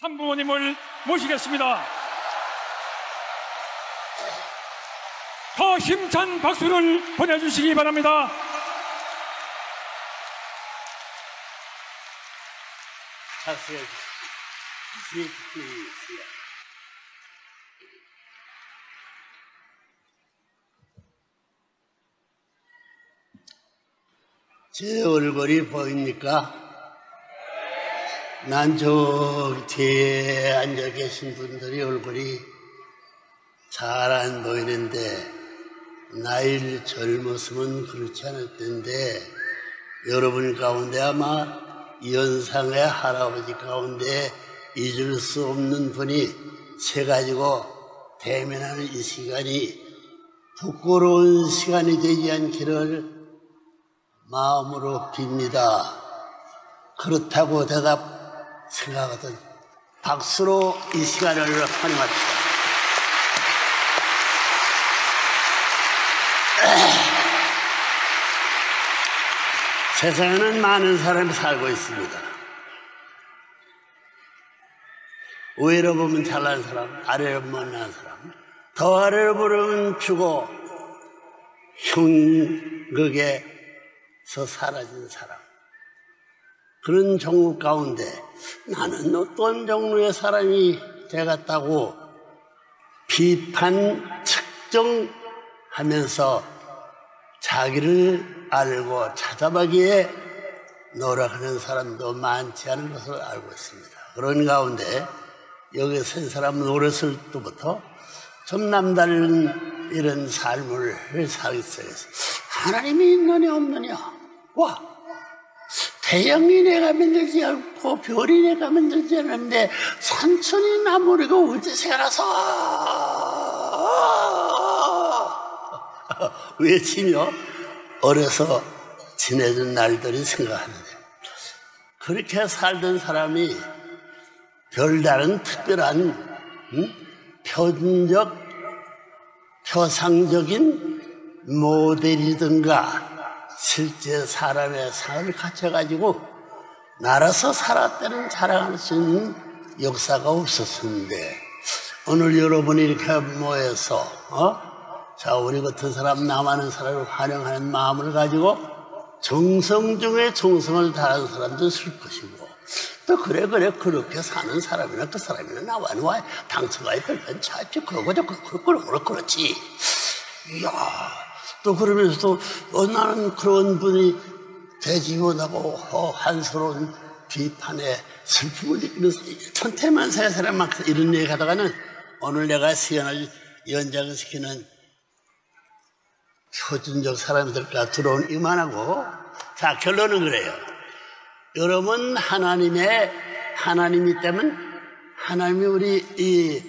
산부모님을 모시겠습니다. 더 힘찬 박수를 보내주시기 바랍니다. 제 얼굴이 보입니까? 난 저 뒤에 앉아 계신 분들이 얼굴이 잘 안 보이는데 나이를 젊었으면 그렇지 않을 텐데 여러분 가운데 아마 연상의 할아버지 가운데 잊을 수 없는 분이 세 가지고 대면하는 이 시간이 부끄러운 시간이 되지 않기를 마음으로 빕니다. 그렇다고 생각하던 박수로 이 시간을 환영합시다. 세상에는 많은 사람이 살고 있습니다. 위로 보면 잘난 사람, 아래로 보면 못난 사람, 더 아래로 보면 죽어 흉극에서 사라진 사람. 그런 종류 가운데 나는 어떤 종류의 사람이 되겠다고 비판, 측정하면서 자기를 알고 찾아보기에 노력하는 사람도 많지 않은 것을 알고 있습니다. 그런 가운데 여기 선 사람은 어렸을 때부터 좀 남다른 이런 삶을 살기 시작했어요. 하나님이 있느냐 없느냐? 와! 태양이 내가 만들지 않고 별이 내가 만들지 않는데 산천이 나무리고 어디서 알아서 외치며 어려서 지내던 날들이 생각하는데 그렇게 살던 사람이 별다른 특별한 표상적인 모델이든가 실제 사람의 삶을 갖춰가지고 나라서 살았다는 자랑할 수 있는 역사가 없었는데 오늘 여러분이 이렇게 모여서 자 우리 같은 사람 남아는 사람을 환영하는 마음을 가지고 정성 중에 정성을 다하는 사람도 있을 것이고 또 그렇게 사는 사람이나 그 사람이나 나와 당처가에 별반 차이지 그렇지. 이야 또 그러면서도 나는 그런 분이 되지 못하고 한스러운 비판에 슬픔을 느끼면서 천태만사의 사람 막 이런 얘기 하다가는 오늘 내가 시간을 연장시키는 표준적 사람들과 들어온 이만하고 자 결론은 그래요. 여러분 하나님이 때문에 하나님이 우리 이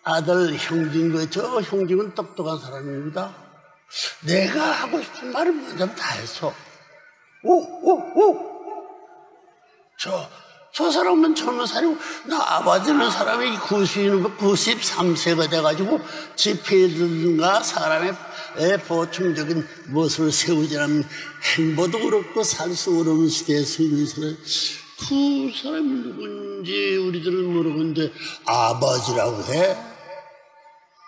아들 형진과 저 형진은 똑똑한 사람입니다. 내가 하고 싶은 말을 먼저 다 했어. 저 사람은 젊은 사람이고, 나 아버지는 사람이 93세가 돼가지고 집회든가 사람의 보충적인 모습을 세우지 않으면 행보도 그렇고 살 수 어려운 시대에 서 있는 사람, 그 사람이 누군지 우리들은 모르는데 아버지라고 해?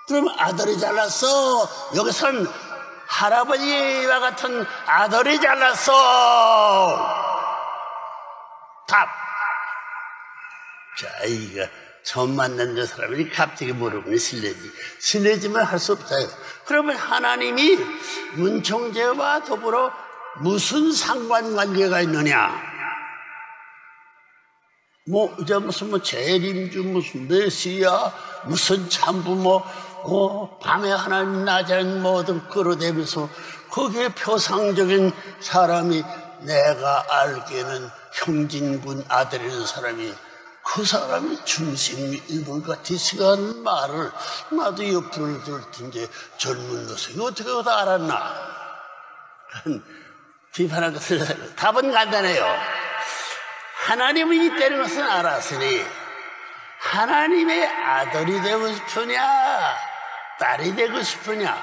그러면 아들이 잘났어. 여기서는 할아버지와 같은 아들이 잘났어. 답. 자, 이거 처음 만난 저 사람이 갑자기 모르면 실례지만 할 수 없어요. 그러면 하나님이 문총재와 더불어 무슨 상관관계가 있느냐? 무슨 재림주, 무슨 메시아, 무슨 참부모, 밤에 하나님 낮에는 뭐든 끌어대면서 거기에 표상적인 사람이 내가 알기에는 형진군 아들이라는 사람이 그 사람이 중심 인물 같으시가 하는 말을 나도 옆으로 들던데 젊은 녀석이 어떻게 다 알았나? 비판할 것을 답은 간단해요. 하나님이 있다는 것은 알았으니 하나님의 아들이 되고 싶으냐 딸이 되고 싶으냐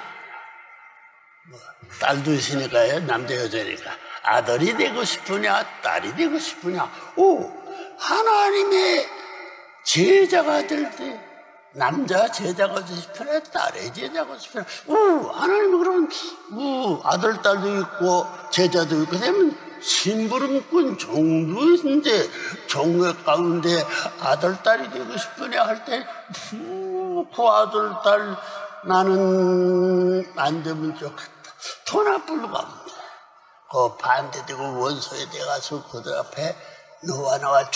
딸도 있으니까요. 남자 여자니까 아들이 되고 싶으냐 딸이 되고 싶으냐 하나님의 제자가 될 때 남자 제자가 되고 싶으나 딸의 제자가 되고 싶으나 하나님은 그러면 아들 딸도 있고 제자도 있고 되면 심부름꾼 종도인데 종의 가운데 아들 딸이 되고 싶으냐 할 때 그 아들 딸 나는 안 되면 좋겠다. 돈 나쁠로 갑니다. 그 반대되고 원소에 돼가서 그들 앞에 너와 나와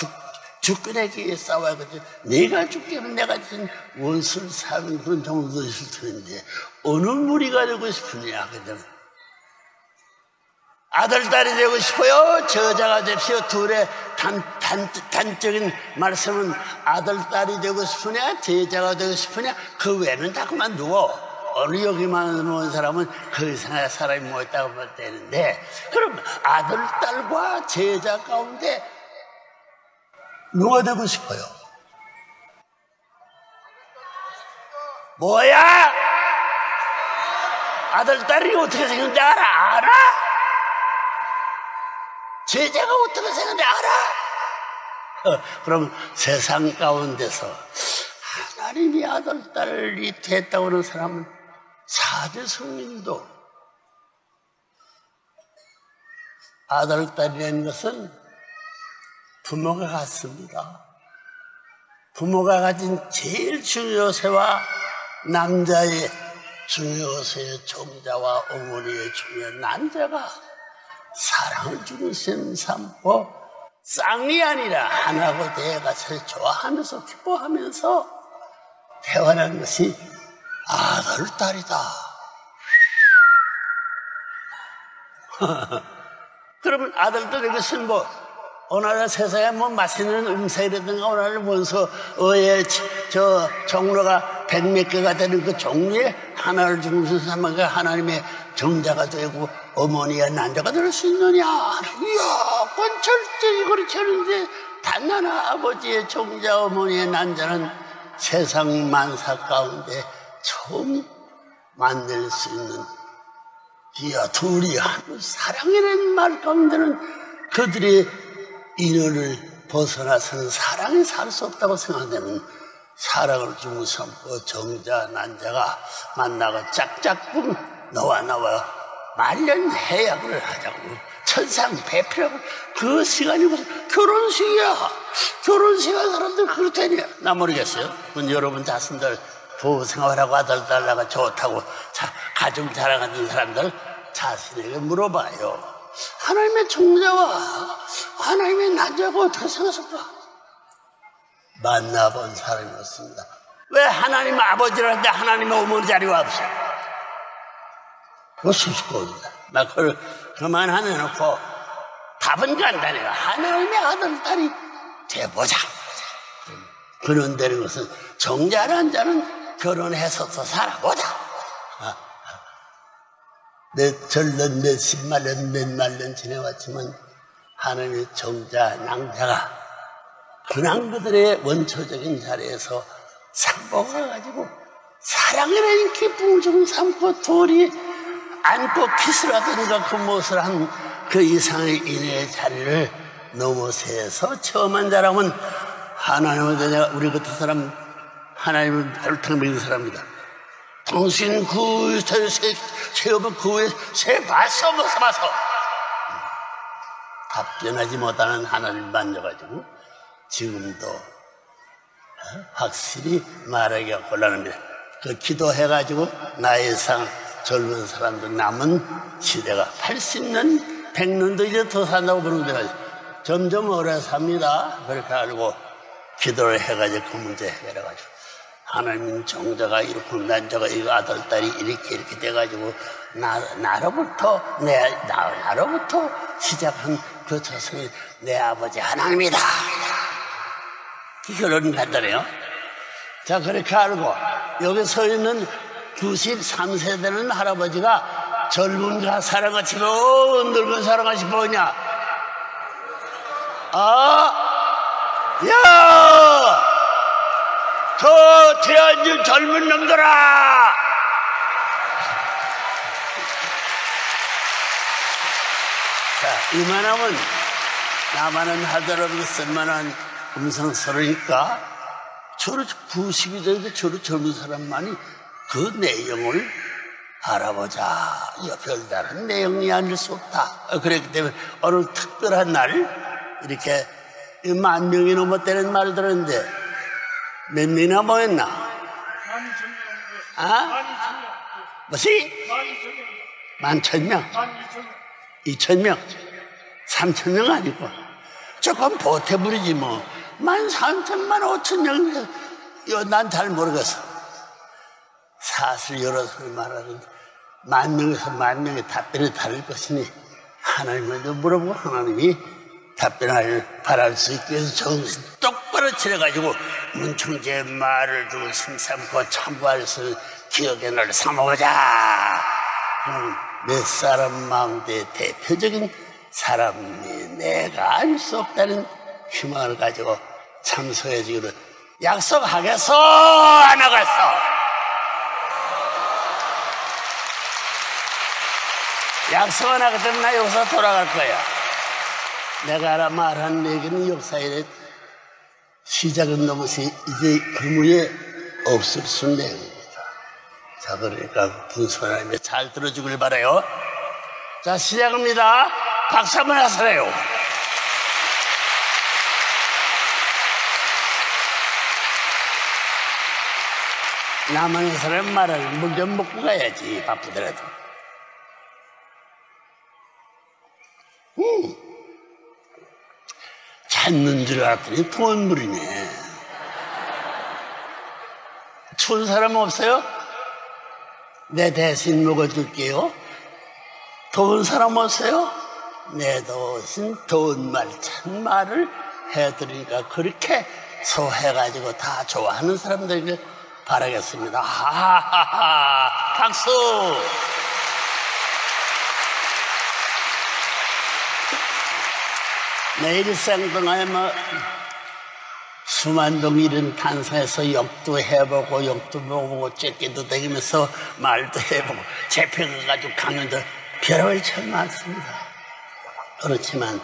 죽게 위해 싸워야거든. 내가 죽게 하면 내가 지금 원수를 사는 그런 정도일 텐데 어느 무리가 되고 싶으냐 하거든. 아들 딸이 되고 싶어요? 저자가 됩시오. 둘의 단적인 말씀은 아들 딸이 되고 싶으냐 제자가 되고 싶으냐 그 외에는 다 그만두고 어느 여기만 온 사람은 그 이상의 사람이 모였다고 볼 때는데 그럼 아들 딸과 제자 가운데 누가 되고 싶어요? 뭐야? 아들 딸이 어떻게 생겼는지 알아? 제자가 어떻게 생겼는지 알아? 그럼 세상 가운데서 하나님이 아들 딸이 됐다고 하는 사람은 사대 성인도 아들 딸이라는 것은 부모가 같습니다. 부모가 가진 제일 중요세와 남자의 중요세의 종자와 어머니의 중요한 남자가 사랑을 주는 셈 삼고 쌍이 아니라 하나고 대가서 좋아하면서 기뻐하면서 태어난 것이 아들 딸이다. 그러면 아들 딸의 것은 오늘 세상에 맛있는 음식이라든가 오늘 원소의 종로가 100몇 개가 되는 그 종류에 하나를 중심 삼아가 하나님의 정자가 되고 어머니와 난자가 될 수 있느냐? 이야, 그건 절대 그렇지 않은데 단나나 아버지의 정자 어머니의 난자는 세상 만사 가운데 처음 만날 수 있는 이야, 둘이 한 사랑이라는 말 가운데는 그들의 인연을 벗어나서는 사랑이 살 수 없다고 생각되면 사랑을 주고 삼고 정자 난자가 만나고 짝짝꿍 너와 나와 말년해약을 하자고 천상배필하고 그 시간이 무슨 결혼식이야. 결혼식 한 사람들 그렇다냐. 나 모르겠어요. 여러분 자신들 부부 생활하고 아들 딸 나가 좋다고 가정 자랑하는 사람들 자신에게 물어봐요. 하나님의 종자와 하나님의 난자가 어떻게 생겼을까? 만나본 사람이 없습니다. 왜 하나님 아버지라는데 하나님의 어머니 자리가 없어? 무슨 수고입니다. 나 그걸 그만해놓고 답은 간단해요. 하나님의 아들 딸이 돼보자. 그런 데는 것은 정자란 자는 결혼해서서 살아보자. 절년 몇십만 년 몇만 년 지내왔지만 하나님의 정자 낭자가 그냥 그들의 원초적인 자리에서 상복해가지고 사랑이라는 기쁨을 좀 삼고 둘이 안고 키스라든가 그 무엇을 한 그 이상의 인의 자리를 넘어서서 처음한 사람은 하나님은 우리 같은 사람 하나님은 별탕 믿는 사람이다. 당신 그 세우면 그 위에 새 봤어 못 봐서 답변하지 못하는 하나님 만져가지고 지금도 확실히 말하기가 곤란합니다. 그 기도해가지고 나이상 젊은 사람들 남은 시대가 80년 100년도 이제 더 산다고 그러는 데가 점점 오래 삽니다. 그렇게 알고 기도를 해가지고 그 문제 해결해가지고 하나님 정자가 이렇고 난자가 이거 아들 딸이 이렇게 돼가지고 나로부터 시작한 그 조상이 내 아버지 하나님이다. 결론은 간단해요. 자, 그렇게 알고 여기 서 있는 93세대는 할아버지가 젊은 사람같이 늙은 사람같이 보이냐? 야! 저 태어난 젊은 놈들아! 자, 이만하면 나만은 하더라도 쓸만한 음성스러우니까 저를 92세인데 저를 젊은 사람만이 그 내용을 알아보자. 별다른 내용이 아닐 수 없다. 그랬기 때문에 어느 특별한 날 이렇게 10,000명이 넘었다는 말을 들었는데 몇 명이나 모였나? 아? 뭐지? 11,000명? 2,000명? 3,000명 아니고 조금 보태부리지 뭐. 13,000만 5,000명 난 잘 모르겠어. 사실 여러분 말하는 10,000명에서 10,000명의 답변이 다를 것이니 하나님한테 물어보고 하나님이 답변을 바랄 수 있기 위해서 정신 똑바로 차려가지고 문총재의 말을 두고 심삼고 참고할 수 있는 기억의 날 삼아보자. 몇 사람 마음대의 대표적인 사람이 내가 알 수 없다는 희망을 가지고 참석해 주기로 약속하겠어? 안 하겠어? 약속 안 하거든. 나 여기서 돌아갈 거야. 내가 말한 얘기는 역사의 시작은 넘어서 이제 의무에 없을 수 있는 내용입니다. 자, 그러니까 분수 하나님의 잘 들어주길 바라요. 자, 시작합니다. 박수 한번 하세요. 남한의 사람 말을 물 좀 먹고 가야지, 바쁘더라도. 찾는 줄 알았더니 돈물이네. 추운 사람 없어요? 내 대신 먹어줄게요. 더운 사람 없어요? 내 대신 더운 말, 찬 말을 해드리니까 그렇게 소해가지고 다 좋아하는 사람들에게 바라겠습니다. 하하하, 박수! 내 일생 동안에 수만동 이런 탄성에서 역도 해보고 역도 먹어보고 쬐끼도 다니면서 말도 해보고 재평을 가지고 강연도 별별 참 많습니다. 그렇지만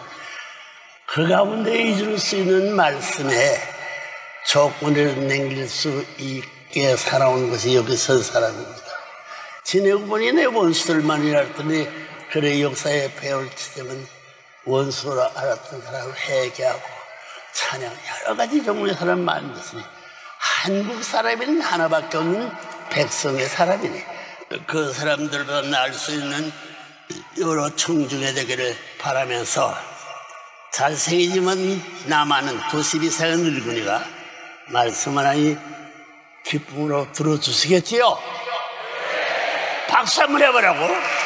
그 가운데 잊을 수 있는 말씀에 조건을 남길 수 있게 살아온 것이 여기 선 사람입니다. 지내고 보니 내 원수들만이라 했더니 그래 역사에 배울 지점은 원수로 알았던 사람을 회개하고 찬양 여러 가지 종류의 사람 많은 것이니 한국 사람에는 하나밖에 없는 백성의 사람이니 그 사람들보다 알 수 있는 여러 청중에 되기를 바라면서 잘생기지만 나만은 92세의 늙은이가 말씀 하나니 기쁨으로 들어주시겠지요? 박수 한번 해보라고.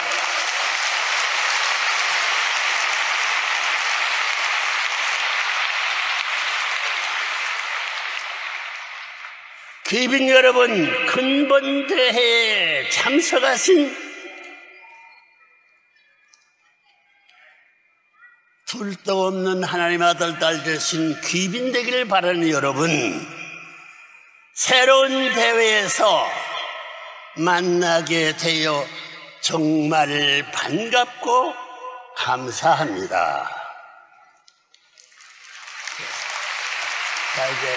귀빈 여러분, 근본대회에 참석하신 둘도 없는 하나님 아들 딸 되신 귀빈 되기를 바라는 여러분, 새로운 대회에서 만나게 되어 정말 반갑고 감사합니다. 자, 이제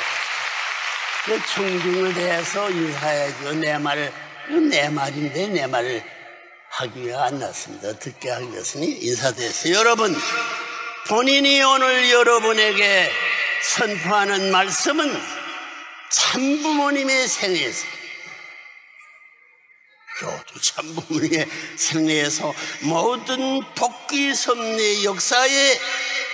그 청중을 대해서 인사해야죠. 내 말인데 내 말을 하기가 안 났습니다. 듣게 하기 위해서니 인사드렸어요. 여러분, 본인이 오늘 여러분에게 선포하는 말씀은 참부모님의 생애에서 참부모님의 생애에서 모든 복귀 섭리 역사의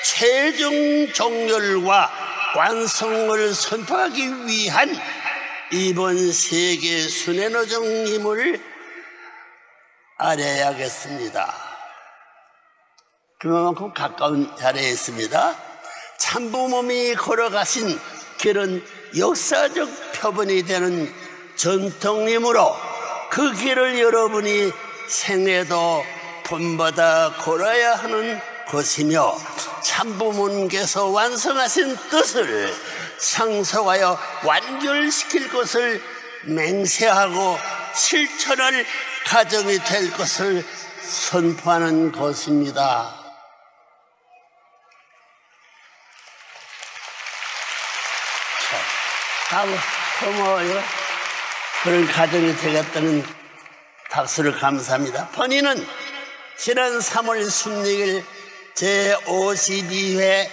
최종 종결과 완성을 선포하기 위한 이번 세계 순회노정임을 알아야겠습니다. 그만큼 가까운 자리에 있습니다. 참부모님이 걸어가신 길은 역사적 표본이 되는 전통이므로 그 길을 여러분이 생애도 본보다 걸어야 하는 것이며 참부모님께서 완성하신 뜻을 상속하여 완결시킬 것을 맹세하고 실천할 가정이 될 것을 선포하는 것입니다. 고마워요. 그런 가정이 되겠다는 박수를 감사합니다. 본인은 지난 3월 16일 제52회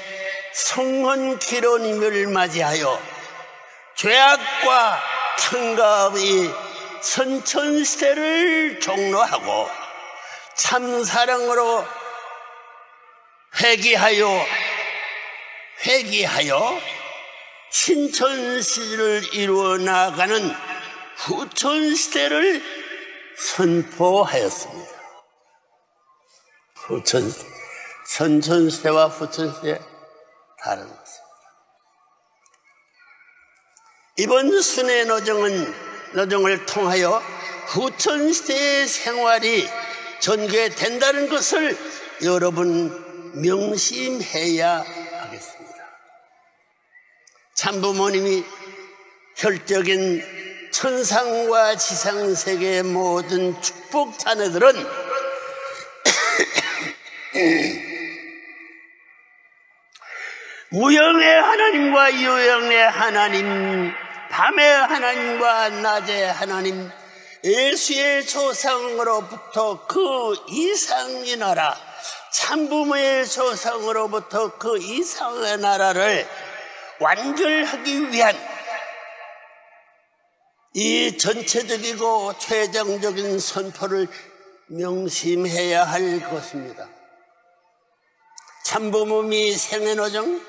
성헌 기론임을 맞이하여 죄악과 창갑의 선천시대를 종로하고 참사랑으로 회귀하여 신천시대를 이루어 나가는 후천시대를 선포하였습니다. 선천시대와 후천시대 다른 것입니다. 이번 순회 노정을 통하여 후천시대의 생활이 전개된다는 것을 여러분 명심해야 하겠습니다. 참부모님이 혈적인 천상과 지상세계의 모든 축복 자녀들은 무형의 하나님과 유형의 하나님, 밤의 하나님과 낮의 하나님, 예수의 조상으로부터 그 이상의 나라, 참부모의 조상으로부터 그 이상의 나라를 완결하기 위한 이 전체적이고 최종적인 선포를 명심해야 할 것입니다. 참부모님이 생애노정은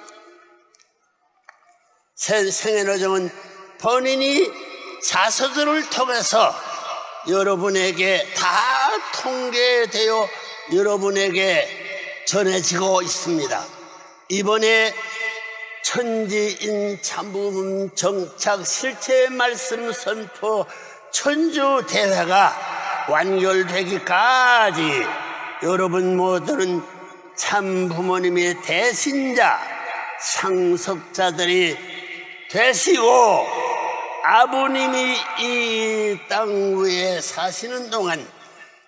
본인이 자서들을 통해서 여러분에게 다 통계되어 여러분에게 전해지고 있습니다. 이번에 천지인 참부모님 정착 실체 말씀 선포 천주 대회가 완결되기까지 여러분 모두는 참부모님의 대신자 상속자들이 되시고 아버님이 이 땅 위에 사시는 동안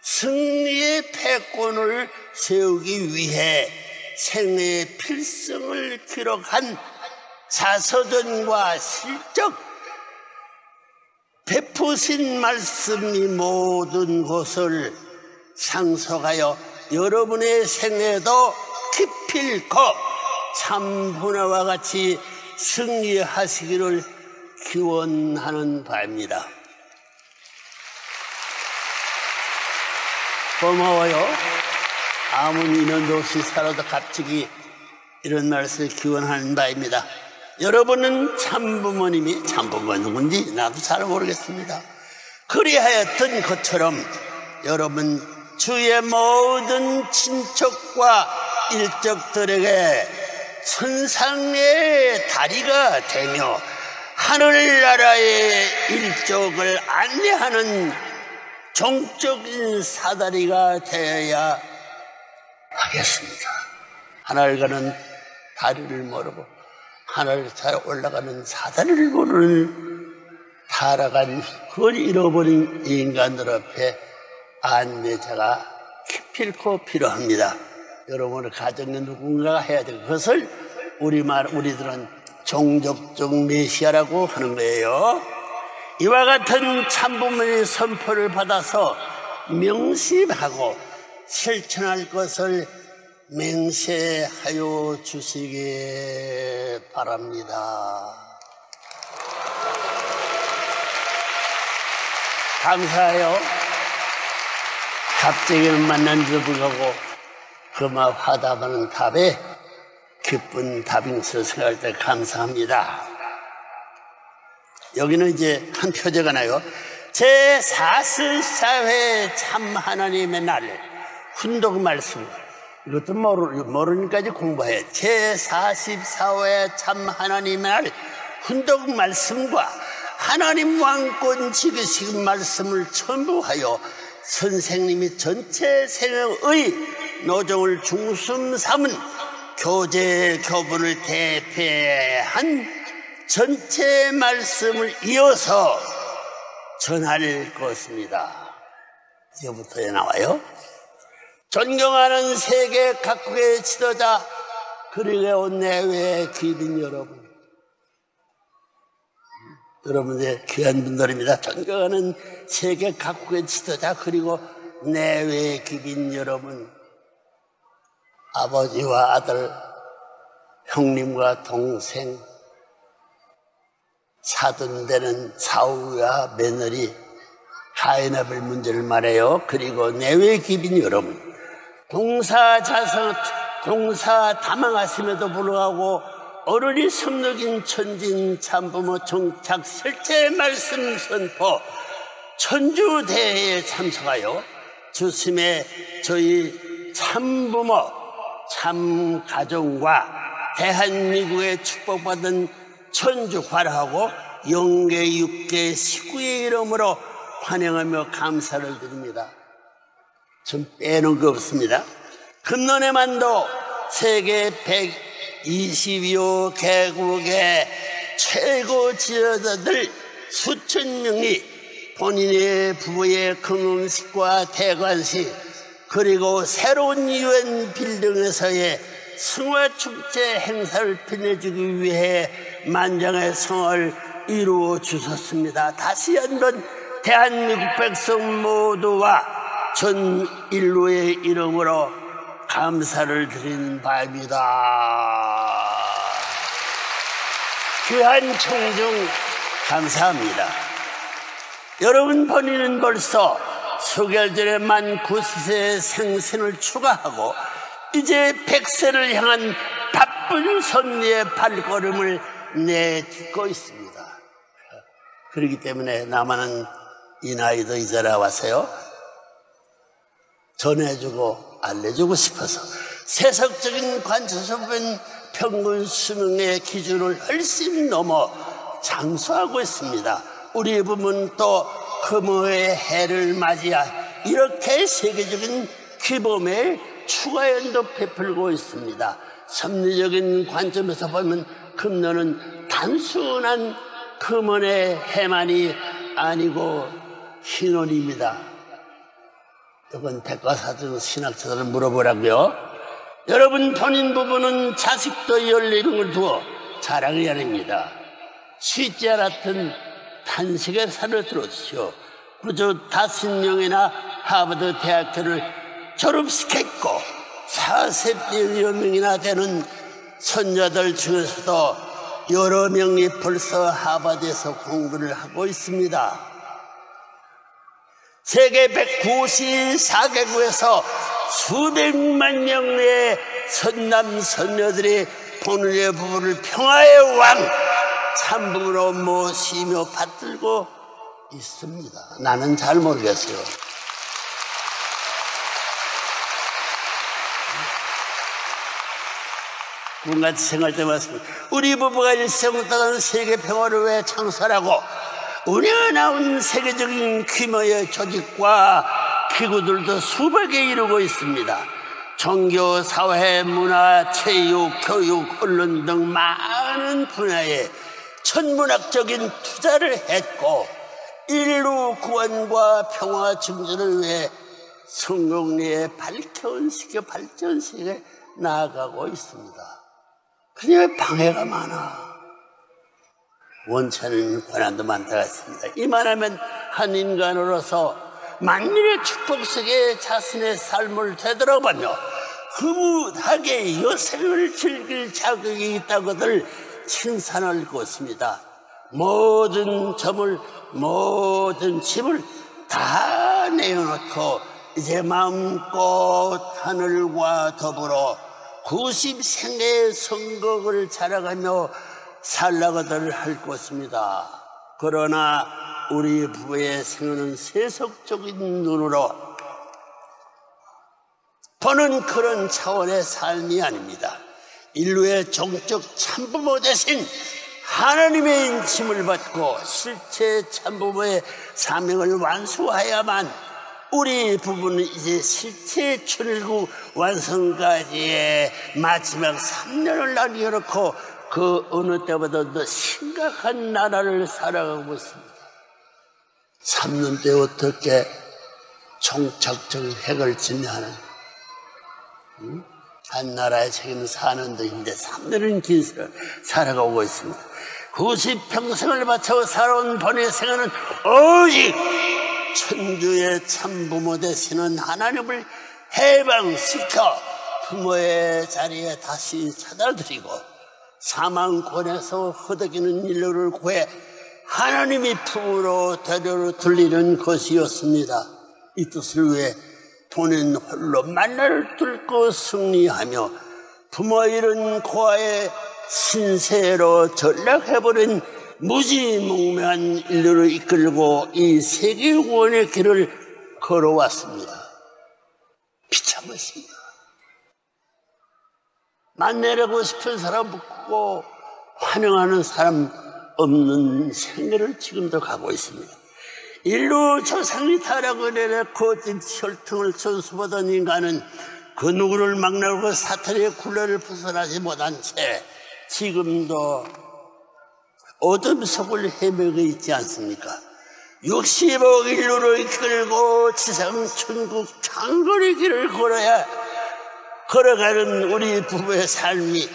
승리의 패권을 세우기 위해 생애의 필승을 기록한 자서전과 실적 베푸신 말씀이 모든 것을 상속하여 여러분의 생애도 기필코 참분화와 같이 승리하시기를 기원하는 바입니다. 고마워요. 아무 인연도 없이 살아도 갑자기 이런 말씀을 기원하는 바입니다. 여러분은 참부모님이 누군지 나도 잘 모르겠습니다. 그리하였던 것처럼 여러분 주의 모든 친척과 일적들에게 천상의 다리가 되며 하늘나라의 일족을 안내하는 종적인 사다리가 되어야 하겠습니다. 하늘 가는 다리를 모르고 하늘 잘 올라가는 사다리를 모르는 타락한 그걸 잃어버린 인간들 앞에 안내자가 기필코 필요합니다. 여러분의 가정에 누군가가 해야 될 것을 우리들은 종족적 메시아라고 하는 거예요. 이와 같은 참부모의 선포를 받아서 명심하고 실천할 것을 맹세하여 주시기 바랍니다. 감사해요. 갑자기 만난지도 불구하고 그마 화답하는 답에 기쁜 답인서 생각할 때 감사합니다. 여기는 이제 한 표제가 나요. 제44회 참 하나님의 날 훈독 말씀, 이것도 모르니까 이제 공부해. 제44회 참 하나님의 날 훈독 말씀과 하나님 왕권 지키신 말씀을 첨부하여 선생님이 전체 생애의 노정을 중심 삼은 교제 교분을 대표한 전체 말씀을 이어서 전할 것입니다. 이거부터 나와요. 존경하는 세계 각국의 지도자, 그리고 내외의 귀빈 여러분, 여러분의 귀한 분들입니다. 존경하는 세계 각국의 지도자, 그리고 내외 귀빈 여러분, 아버지와 아들, 형님과 동생, 사돈되는 사위와 며느리, 하인아벨 문제를 말해요. 그리고 내외 귀빈 여러분, 동사다망하심에도 불구하고 어른이 섭넉인 천진 참부모 정착 실제 말씀 선포 천주대회에 참석하여 주심의 저희 참부모 참가정과 대한민국의 축복받은 천주과라하고 영계 육계 식구의 이름으로 환영하며 감사를 드립니다. 좀 빼놓은 거 없습니다. 금년에만도 세계 122호 개국의 최고 지도자들 수천 명이 본인의 부부의 금음식과 대관식, 그리고 새로운 UN 빌딩에서의 승화축제 행사를 빛내주기 위해 만장의 성을 이루어 주셨습니다. 다시 한번 대한민국 백성 모두와 전 인류의 이름으로 감사를 드리는 바입니다. 귀한 청중 감사합니다. 여러분 본인은 벌써 수개월 전에 만 9세 생신을 추가하고 이제 100세를 향한 바쁜 선리의 발걸음을 내딛고 있습니다. 그렇기 때문에 나만은 이 나이도 이제 나와서요, 전해주고 알려주고 싶어서 세속적인 관점에서 보면 평균 수명의 기준을 훨씬 넘어 장수하고 있습니다. 우리 부모는 또 금호의 해를 맞이하 이렇게 세계적인 기범의 추가연도 베풀고 있습니다. 섭리적인 관점에서 보면 금년은 단순한 금원의 해만이 아니고 희논입니다. 이건 백과사전 신학자들을 물어보라고요. 여러분 본인 부부는 자식도 14명을 두어 자랑해야 합니다. 쉽지 않았던 탄식의 살을 들었죠. 그저 5명이나 하버드 대학교를 졸업시켰고 40여 명이나 되는 손자들 중에서도 여러 명이 벌써 하버드에서 공부를 하고 있습니다. 세계 194개국에서 수백만 명의 선남 선녀들이 본인의 부부를 평화의 왕 참부로 모시며 받들고 있습니다. 나는 잘 모르겠어요. 꿈같이 생활 때 맞습니다. 우리 부부가 일생 동안 세계 평화를 위해 창설하고 우리가 나온 세계적인 규모의 조직과 기구들도 수백에 이르고 있습니다. 종교, 사회, 문화, 체육, 교육, 언론 등 많은 분야에 천문학적인 투자를 했고 인류 구원과 평화 증진을 위해 성공리에 발전시켜 나아가고 있습니다. 그냥 방해가 많아. 원천은 고난도 많다고 했습니다. 이만하면 한 인간으로서 만민의 축복 속에 자신의 삶을 되돌아보며 흐뭇하게 여생을 즐길 자격이 있다고들 칭찬할 것입니다. 모든 점을, 모든 짐을 다 내어놓고 이제 마음껏 하늘과 더불어 90생의 성공을 자랑하며 살라고들 할 것입니다. 그러나 우리 부부의 생애는 세속적인 눈으로 보는 그런 차원의 삶이 아닙니다. 인류의 종적 참부모 대신 하나님의 인침을 받고 실체 참부모의 사명을 완수해야만 우리 부부는 이제 실체 천일국 완성까지의 마지막 3년을 남겨놓고 그 어느 때보다 더 심각한 나라를 살아가고 있습니다. 3년 때 어떻게 총착적 핵을 진행하는 한 나라의 책임을 4년도 힘든데 3년은 긴 세월 살아가고 있습니다. 90평생을 바쳐 살아온 본의 생애는 오직 천주의 참부모 되시는 하나님을 해방시켜 부모의 자리에 다시 찾아드리고 사망권에서 허덕이는 인류를 구해 하나님이 품으로 데려 돌리는 것이었습니다. 이 뜻을 위해 돈은 홀로 만나를 뚫고 승리하며 부모 잃은 고아의 신세로 전락해버린 무지몽매한 인류를 이끌고 이 세계 구원의 길을 걸어왔습니다. 비참했습니다. 만나려고 싶은 사람 없고 환영하는 사람 없는 생애를 지금도 가고 있습니다. 인류 조상이 타락을 내놓고 혈통을 전수받은 인간은 그 누구를 막나고 사탄의 굴레를 벗어나지 못한 채 지금도 어둠 속을 헤매고 있지 않습니까? 60억 인류를 이끌고 지상 천국 장거리 길을 걸어가는 우리 부부의 삶이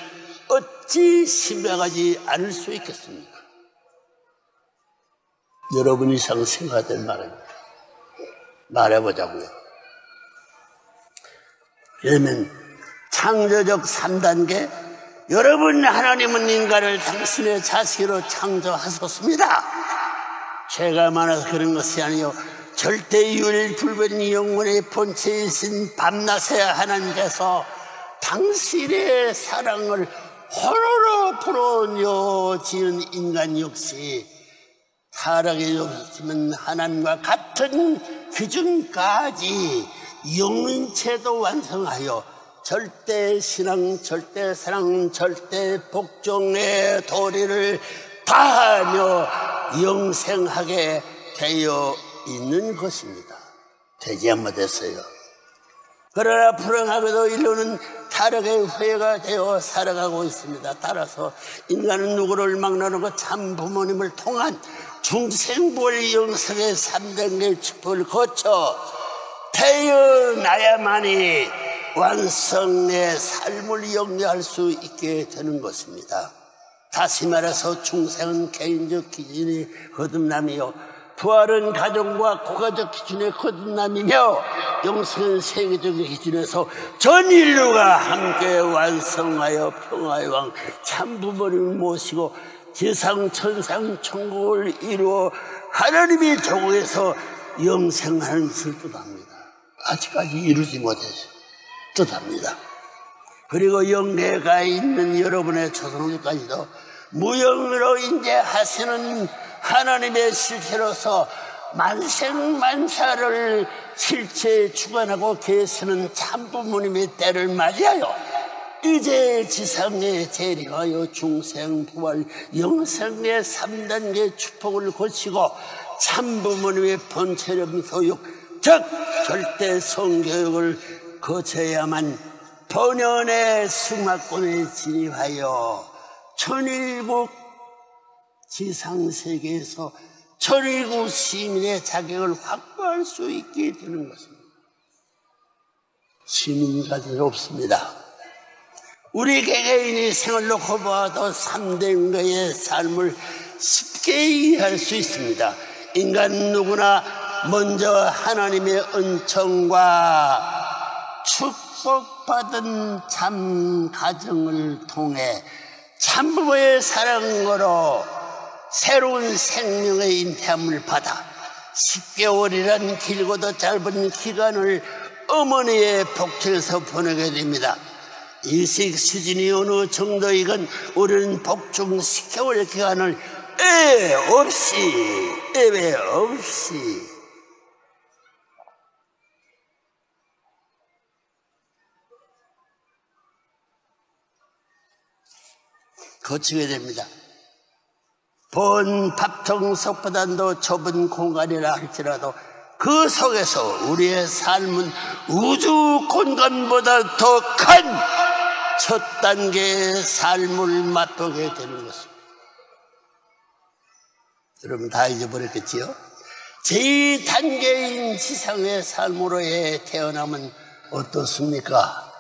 어찌 심각하지 않을 수 있겠습니까? 여러분 이상 생각될 말입니다. 말해보자고요. 왜냐면 창조적 3단계 여러분 하나님은 인간을 당신의 자식으로 창조하셨습니다. 죄가 많아서 그런 것이 아니요 절대유일 불변 영혼의 본체이신 밤낮의 하나님께서 당신의 사랑을 홀로 불어넣어 지은 인간 역시 타락에 없으면 하나님과 같은 기준까지 영인체도 완성하여 절대 신앙, 절대 사랑, 절대 복종의 도리를 다하며 영생하게 되어 있는 것입니다. 되지 못했어요. 그러나 불행하게도 인류는 타락의 후예가 되어 살아가고 있습니다. 따라서 인간은 누구를 막나르고 참 부모님을 통한 중생부활 영생의 3단계 축복을 거쳐 태어나야만이 완성의 삶을 영위할 수 있게 되는 것입니다. 다시 말해서 중생은 개인적 기준이 거듭남이요 부활은 가정과 고가적 기준의 거듭남이며 영생은 세계적인 기준에서 전 인류가 함께 완성하여 평화의 왕 참부모를 모시고 지상 천상 천국을 이루어 하나님의 조국에서 영생하는 것을 뜻합니다. 아직까지 이루지 못해서 뜻합니다. 그리고 영계가 있는 여러분의 조상들까지도 무영으로 인재하시는 하나님의 실체로서 만생만사를 실체에 주관하고 계시는 참부모님의 때를 맞이하여 이제 지상에 재림하여 중생 부활 영생의 3단계 축복을 거치고 참부모님의 본체력 교육 즉 절대 성교육을 거쳐야만 본연의 승화권에 진입하여 천일국 지상세계에서 천일국 시민의 자격을 확보할 수 있게 되는 것입니다. 시민까지는 없습니다. 우리 개개인이 생활로 거부하도 3대인가의 삶을 쉽게 이해할 수 있습니다. 인간 누구나 먼저 하나님의 은총과 축복받은 참 가정을 통해 참부모의 사랑으로 새로운 생명의 잉태함을 받아 10개월이란 길고도 짧은 기간을 어머니의 복중에서 보내게 됩니다. 이식 수준이 어느 정도이건 우리는 복중 10개월 기간을 예외 없이 거치게 됩니다. 본 밥통속보다도 좁은 공간이라 할지라도 그 속에서 우리의 삶은 우주 공간보다 더 큰 첫 단계의 삶을 맛보게 되는 것입니다. 여러분 다 잊어버렸겠지요? 제2단계인 지상의 삶으로의 태어남은 어떻습니까?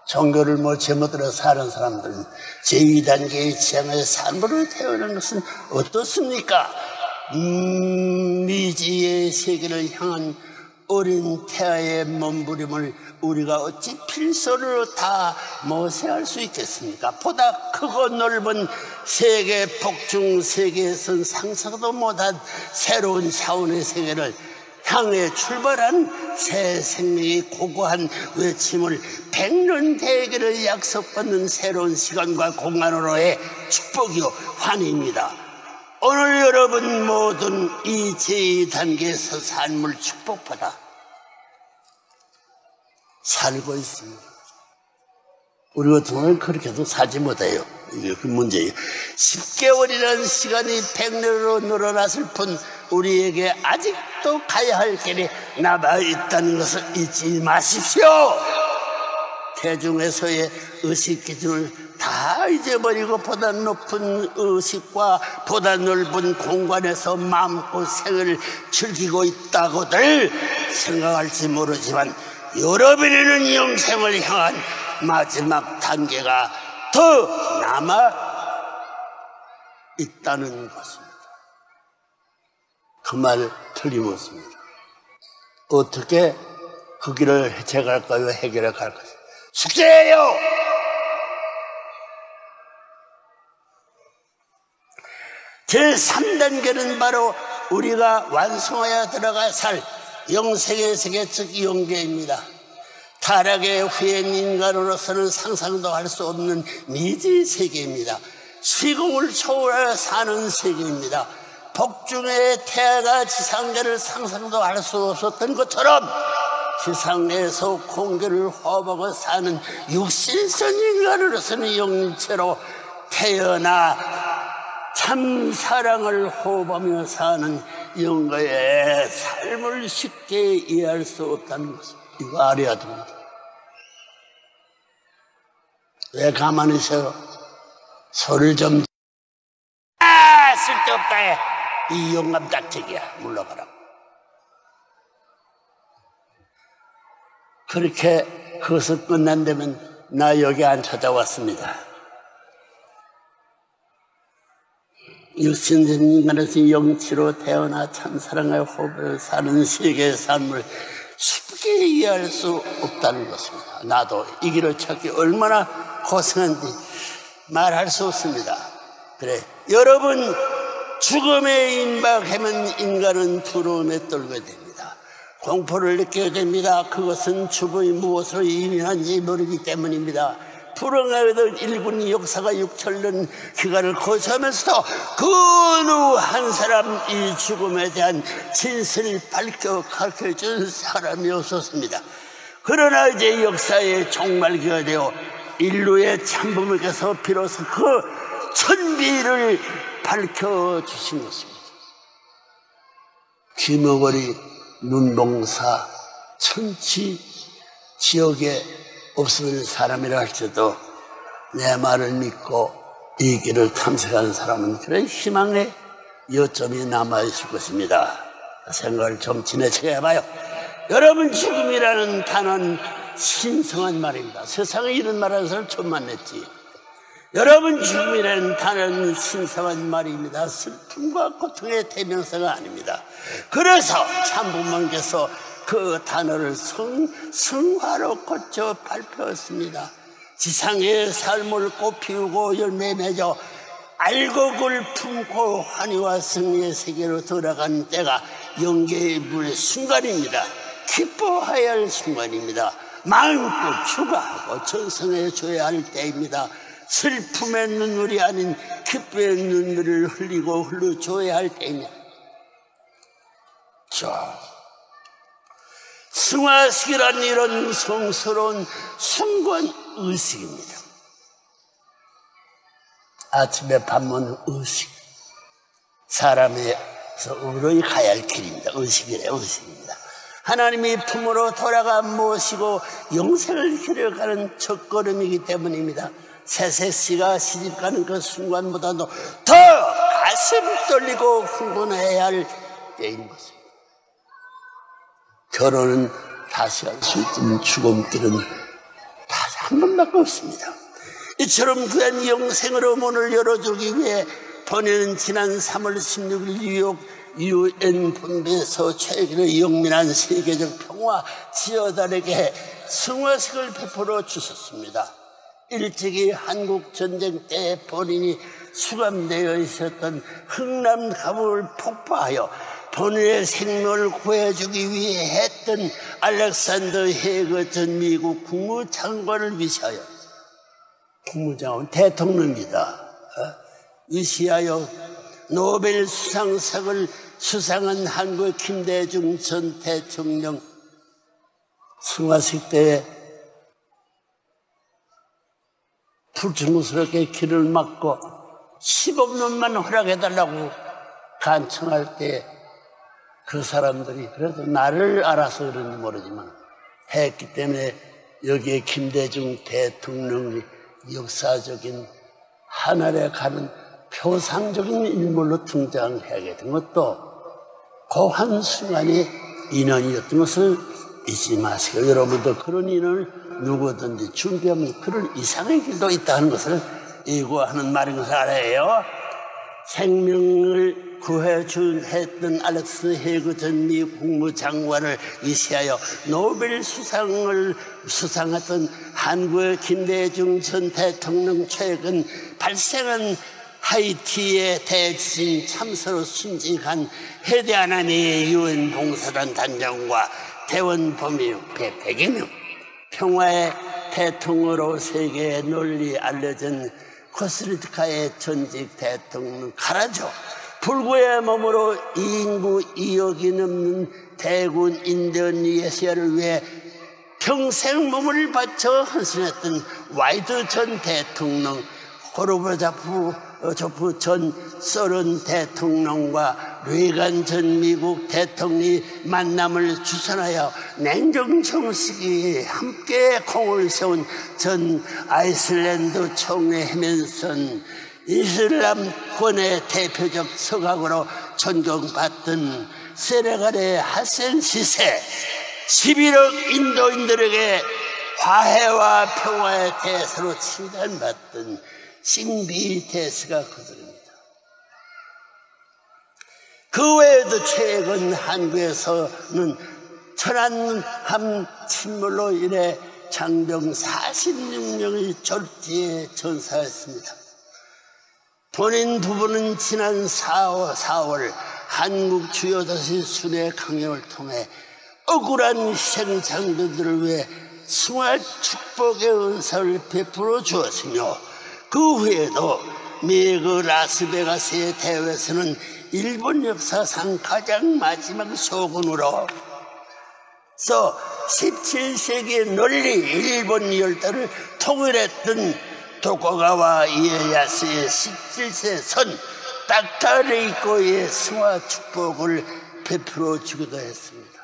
종교를 제멋대로 사는 사람들은 제2단계의 지향의 삶으로 태어난 것은 어떻습니까? 미지의 세계를 향한 어린 태아의 몸부림을 우리가 어찌 필소로 다 모세할 수 있겠습니까? 보다 크고 넓은 세계 복중 세계에선 상상도 못한 새로운 차원의 세계를 향해 출발한 새 생명의 고고한 외침을 100년 대계를 약속받는 새로운 시간과 공간으로의 축복이요 환희입니다. 오늘 여러분 모든 이 제2단계에서 삶을 축복받아 살고 있습니다. 우리 같은 경우는 그렇게도 살지 못해요. 이게 그 문제예요. 10개월이라는 시간이 100년으로 늘어났을 뿐 우리에게 아직도 가야 할 길이 남아있다는 것을 잊지 마십시오. 대중에서의 의식 기준을 다 잊어버리고 보다 높은 의식과 보다 넓은 공간에서 마음고생을 즐기고 있다고들 생각할지 모르지만 여러분에는 영생을 향한 마지막 단계가 더 남아 있다는 것입니다. 그 말 틀림없습니다. 어떻게 그 길을 해체할까요? 해결해 갈 것이요? 숙제예요! 제3단계는 바로 우리가 완성하여 들어가 살 영생의 세계 즉 영계입니다. 타락의 후엔 인간으로서는 상상도 할 수 없는 미지의 세계입니다. 시공을 초월하여 사는 세계입니다. 복중의 태아가 지상계를 상상도 할 수 없었던 것처럼 지상에서 공기를 호흡하고 사는 육신성 인간으로서는 영체로 태어나 참 사랑을 호흡하며 사는 영가의 삶을 쉽게 이해할 수 없다는 것을 이거 알아야 됩니다. 왜 가만히 있어요? 소리를 좀 쓸데없다. 이 영감 짝짝이야. 물러가라고. 그렇게 그것을 끝난다면 나 여기 안 찾아왔습니다. 육신된 인간에서 영치로 태어나 참사랑의 호흡을 사는 세계의 삶을 쉽게 이해할 수 없다는 것입니다. 나도 이 길을 찾기 얼마나 고생한지 말할 수 없습니다. 그래, 여러분 죽음에 임박하면 인간은 두려움에 떨게 됩니다. 공포를 느끼게 됩니다. 그것은 죽음이 무엇으로 이민한지 모르기 때문입니다. 불행하게도 인류의 역사가 6천년 기간을 거쳐하면서도 그 어느 한 사람 이 죽음에 대한 진실을 가르쳐준 사람이 없었습니다. 그러나 이제 역사의 종말기가 되어 인류의 참부모께서 비로소 그 천비를 밝혀주신 것입니다. 귀머거리, 눈봉사, 천치 지역에 없어진 사람이라 할지라도 내 말을 믿고 이 길을 탐색하는 사람은 그런 희망의 여점이 남아있을 것입니다. 생각을 좀 지나치게 해봐요. 여러분 죽음이라는 단어는 신성한 말입니다. 세상에 이런 말하는 사람 처음 만났지. 여러분 죽음이라는 단어는 신성한 말입니다. 슬픔과 고통의 대명사가 아닙니다. 그래서 참부모님께서 그 단어를 성화로 고쳐 발표했습니다. 지상의 삶을 꽃피우고 열매 맺어 알곡을 품고 환희와 승리의 세계로 들어가는 때가 영계의 문의 순간입니다. 기뻐해야 할 순간입니다. 마음껏 추가하고 전성해 줘야 할 때입니다. 슬픔의 눈물이 아닌 기쁨의 눈물을 흘리고 흘려줘야 할 때입니다. 승화식이란 이런 성스러운 순간 의식입니다. 아침에 밥 먹는 의식, 사람에서 의로이 가야 할 길입니다. 의식이래요. 의식입니다. 하나님이 품으로 돌아가 모시고 영생을 길어가는 첫걸음이기 때문입니다. 새새씨가 시집가는 그 순간보다도 더 가슴 떨리고 흥분해야 할 때인 것입니다. 결혼은 다시 할 수 있지만 죽음길은 다시 한 번밖에 없습니다. 이처럼 귀한 영생으로 문을 열어주기 위해 본인은 지난 3월 16일 뉴욕 UN 본부에서 최근의 영민한 세계적 평화 지어달에게 승화식을 베풀어 주셨습니다. 일찍이 한국 전쟁 때 본인이 수감되어 있었던 흥남 감옥을 폭파하여 본인의 생명을 구해주기 위해 했던 알렉산더 헤거 전 미국 국무장관을 위시하여, 국무장관 대통령입니다. 위시하여 노벨 수상상을 수상한 한국의 김대중 전 대통령 승화식 때 불충스럽게 길을 막고 10억 년만 허락해달라고 간청할 때 그 사람들이 그래도 나를 알아서 그런지 모르지만 했기 때문에 여기에 김대중 대통령이 역사적인 하늘에 가는 표상적인 인물로 등장하게 된 것도 그 한순간의 인연이었던 것을 잊지 마시고, 여러분도 그런 인연을 누구든지 준비하면 그런 이상의 길도 있다는 것을 예고하는 말인 것을 알아야 해요. 생명을 구해준 했던 알렉스 헤거 전 미국 국무장관을 위시하여 노벨 수상을 수상했던 한국의 김대중 전 대통령 최근 발생한 하이티의 대지진 참사로 순직한 해대하나니의 UN 봉사단 단장과 대원 범인 100여 명, 평화의 대통령으로 세계에 널리 알려진 코스타리카의 전직 대통령 카라조, 불구의 몸으로 인구 2억이 넘는 대군 인도네시아를 위해 평생 몸을 바쳐 헌신했던 와이드 전 대통령, 고르바초프 전 소련 대통령과 레이간 전 미국 대통령이 만남을 주선하여 냉정 정식이 함께 공을 세운 전 아이슬란드 총리 헤맨슨, 이슬람권의 대표적 서각으로 존경받던 세네갈의 하센 시세, 11억 인도인들에게 화해와 평화의 대사로 칭찬받던 신비 대스가 그들입니다. 그 외에도 최근 한국에서는 천안함 침몰로 인해 장병 46명이 졸지에 전사했습니다. 본인 부부는 지난 4월 한국 주요 도시 순회 강연을 통해 억울한 희생 장병들을 위해 승화 축복의 은사를 베풀어 주었으며, 그 후에도 미국 라스베가스의 대회에서는 일본 역사상 가장 마지막 쇼군으로서 17세기에 널리 일본 열도를 통일했던 도쿠가와 이에야스의 17세 선 딱타레이코의 승화 축복을 베풀어 주기도 했습니다.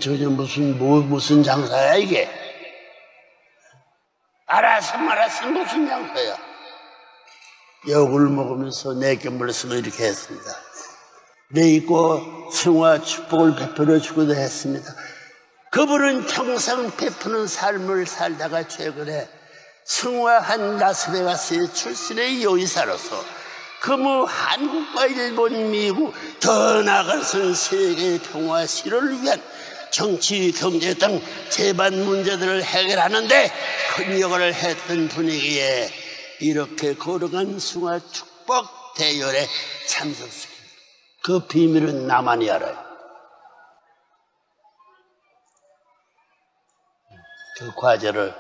전혀 무슨 장사야 이게? 알아서 말아서 무슨 장사야? 욕을 먹으면서 내게물려서 이렇게 했습니다. 레이코 승화 축복을 베풀어 주기도 했습니다. 그분은 평생 베푸는 삶을 살다가 최근에 승화한 라스베가스의 출신의 요이사로서 그무 한국과 일본, 미국, 더 나아가서는 세계의 평화 실현을 위한 정치, 경제 등 재반 문제들을 해결하는데 큰 역할을 했던 분위기에 이렇게 거룩한 승화 축복 대열에 참석했습니다. 그 비밀은 나만이 알아요. 그 과제를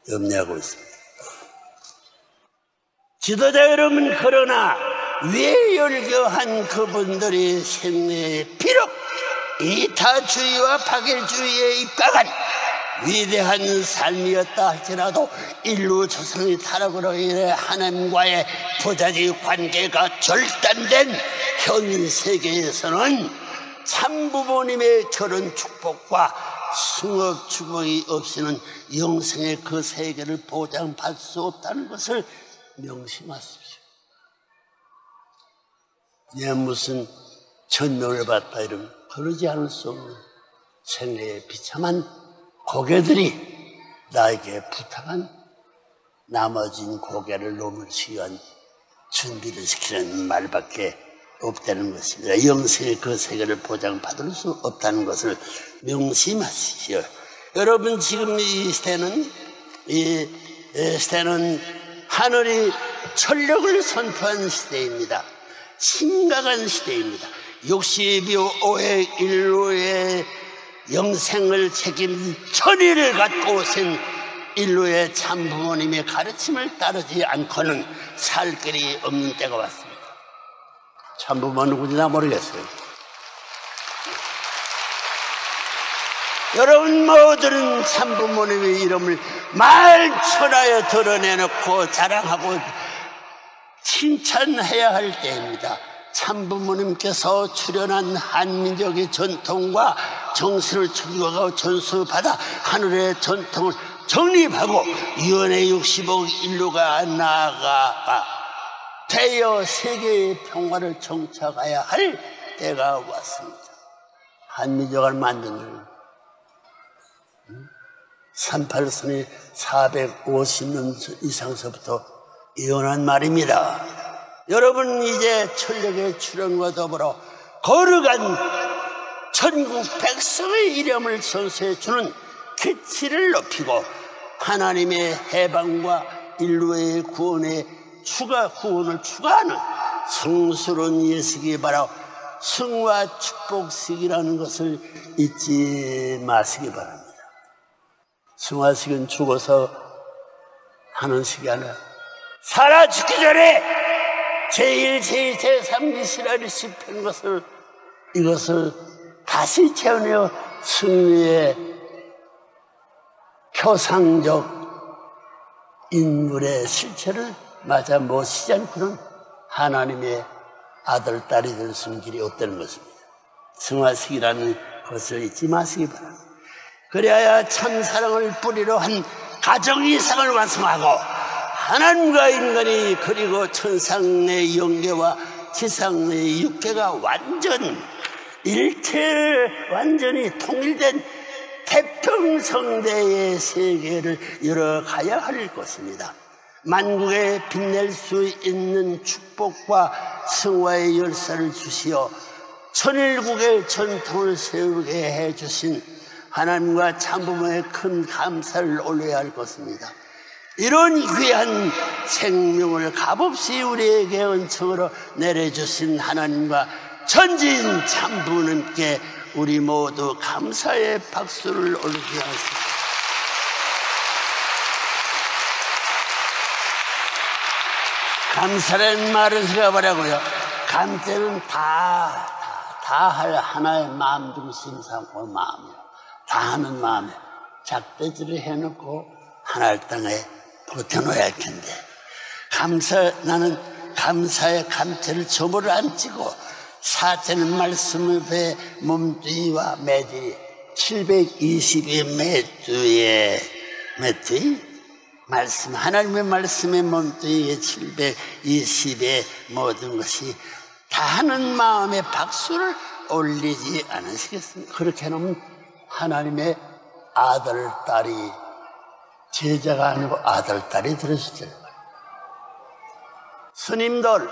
염려하고 있습니다. 지도자 여러분, 그러나 왜 열교한 그분들이 생애에 비록 이타주의와 파괴주의에 입각한 위대한 삶이었다 할지라도 인류 조상의 타락으로 인해 하나님과의 부자지 관계가 절단된 현 세계에서는 참부모님의 결혼 축복과 승업 축복이 없이는 영생의 그 세계를 보장받을 수 없다는 것을 명심하십시오. 무슨 천명을 받다 이러면 그러지 않을 수 없는 생애의 비참한 고개들이 나에게 부탁한 나머진 고개를 넘을 위한 준비를 시키는 말밖에 없다는 것입니다. 영생의 그 세계를 보장받을 수 없다는 것을 명심하시오. 여러분, 지금 이 시대는 하늘이 천력을 선포한 시대입니다. 심각한 시대입니다. 65회 인류의 영생을 책임 천의를 갖고 오신 인류의 참부모님의 가르침을 따르지 않고는 살 길이 없는 때가 왔습니다. 참부모 누구인지 나 모르겠어요. 여러분 모두는 참부모님의 이름을 말천하에 드러내놓고 자랑하고 칭찬해야 할 때입니다. 참부모님께서 출현한 한민족의 전통과 정신을 추구하고 전수받아 하늘의 전통을 정립하고 유엔의 65억 인류가 나아가 되어 세계의 평화를 정착해야 할 때가 왔습니다. 한민족을 만드는 38선이 450년 이상서부터 이어난 말입니다. 여러분, 이제 천력의 출현과 더불어 거룩한 천국 백성의 이름을 선수해 주는 기치를 높이고 하나님의 해방과 인류의 구원을 추구하는 성스러운 예식이 바로 승화 축복식이라는 것을 잊지 마시기 바랍니다. 승화식은 죽어서 하는 식이 아니라 살아 죽기 전에 제1, 제2, 제3기 신화를 씹힌 이것을 다시 채워내어 승리의 표상적 인물의 실체를 맞아 모시지 않고는 하나님의 아들, 딸이 될 수 있는 길이 없다는 것입니다. 승화식이라는 것을 잊지 마시기 바랍니다. 그래야 참사랑을 뿌리로 한 가정 이상을 완성하고 하나님과 인간이 그리고 천상의 영계와 지상의 육계가 완전히 통일된 태평성대의 세계를 열어가야 할 것입니다. 만국에 빛낼 수 있는 축복과 성화의 열쇠를 주시어 천일국의 전통을 세우게 해주신 하나님과 참부모의 큰 감사를 올려야 할 것입니다. 이런 귀한 생명을 값없이 우리에게 은총으로 내려주신 하나님과 전지인 참부모님께 우리 모두 감사의 박수를 올리게 하십시오. 감사라는 말은 제가 뭐라고요? 감사는 다 할 하나의 마음 중심 삼고 마음이요. 다 하는 마음에 작대질을 해놓고 하나의 땅에 버텨놓아야 할 텐데 나는 감사의 감체를 저물을 안 찌고 사체는 말씀의 배 몸뚱이와 매주이 720의 매주이 말씀 하나님의 말씀의 몸뚱이에 720의 모든 것이 다 하는 마음에 박수를 올리지 않으시겠습니까? 그렇게 해놓으면 하나님의 아들, 딸이 제자가 아니고 아들, 딸이 들으시죠. 스님들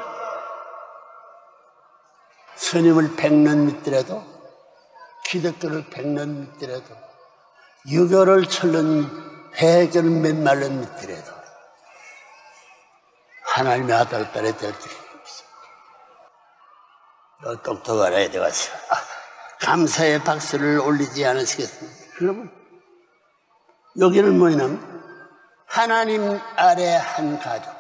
스님을 100년 믿더라도 기독교를 100년 믿더라도 유교를 1000년 회개를 몇 말년 믿더라도 하나님의 아들, 딸이 될 줄이 없습니다. 똑똑하라 되겠어요. 감사의 박수를 올리지 않으시겠습니까? 그러면 여기는 뭐냐면 하나님 아래 한 가족.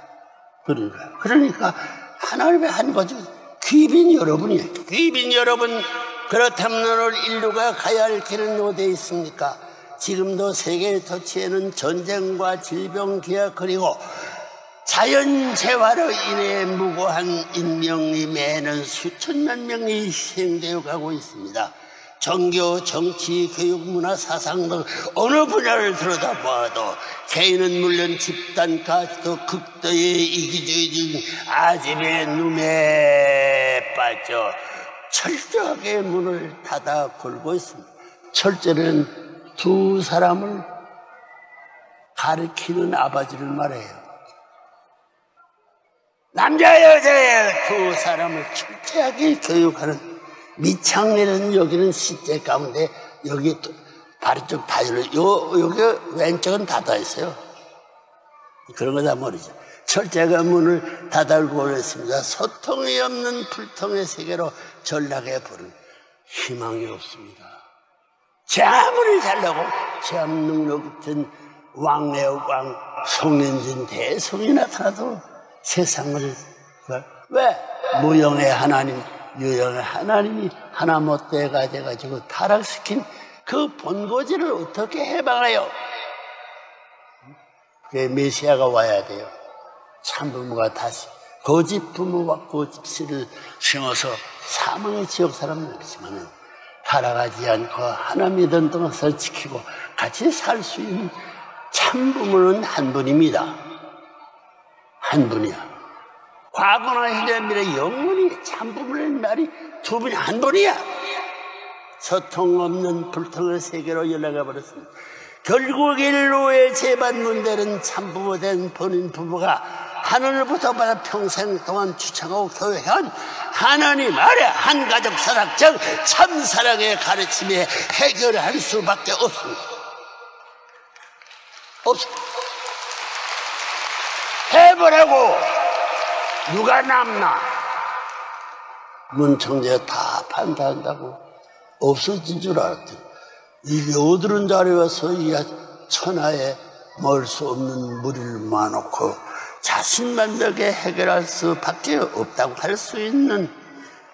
그러니까 하나님의 한 가족, 귀빈 여러분이에요. 귀빈 여러분, 그렇다면 오늘 인류가 가야 할 길은 어디에 있습니까? 지금도 세계의 토치에는 전쟁과 질병, 기아 그리고 자연재해로 인해 무고한 인명이 매년 수천만 명이 희생되어 가고 있습니다. 종교, 정치, 교육, 문화, 사상 등 어느 분야를 들여다보아도 개인은 물론 집단, 가족도 극도의 이기주의 중 아집의 눈에 빠져 철저하게 문을 닫아 걸고 있습니다. 철저는 두 사람을 가르치는 아버지를 말해요. 남자 여자의 두 사람을 철저하게 교육하는 밑창내는 여기는 시제 가운데 여기 바로 쪽 다 열려. 여기 왼쪽은 닫아 있어요. 그런 거 다 모르죠. 철제가 문을 닫아고 그랬습니다. 소통이 없는 불통의 세계로 전락해 버린 희망이 없습니다. 제 아무리 잘나고 제 능력 같은 왕의 왕 송인진 대성이 나타나도 세상을 왜 무형의 하나님 유형의 하나님이 하나 못되가 돼가지고 타락시킨 그 본고지를 어떻게 해방해요? 메시아가 와야 돼요. 참부모가 다시 거짓 부모와 거짓 씨를 심어서 사망의 지옥 사람은 있지만 타락하지 않고 하나 믿은 것을 지키고 같이 살 수 있는 참부모는 한 분입니다. 한 분이야. 과거나 현재 미래 영원히 참부모의 말이 두 분이 한 분이야. 소통 없는 불통의 세계로 연락해 버렸습니다. 결국 인류의 재반 문제는 참부모된 본인 부부가 하늘로부터 받아 평생 동안 추청하고 교회한 하나님 아래 한 가족 사랑적 참사랑의 가르침에 해결할 수밖에 없습니다. 해보라고 누가 남나? 문청제가 다 판단한다고 없어진 줄 알았더니 이게 어디른 자리에 와서 이 천하에 멀 수 없는 무리를 모아놓고 자신만족에 해결할 수밖에 없다고 할 수 있는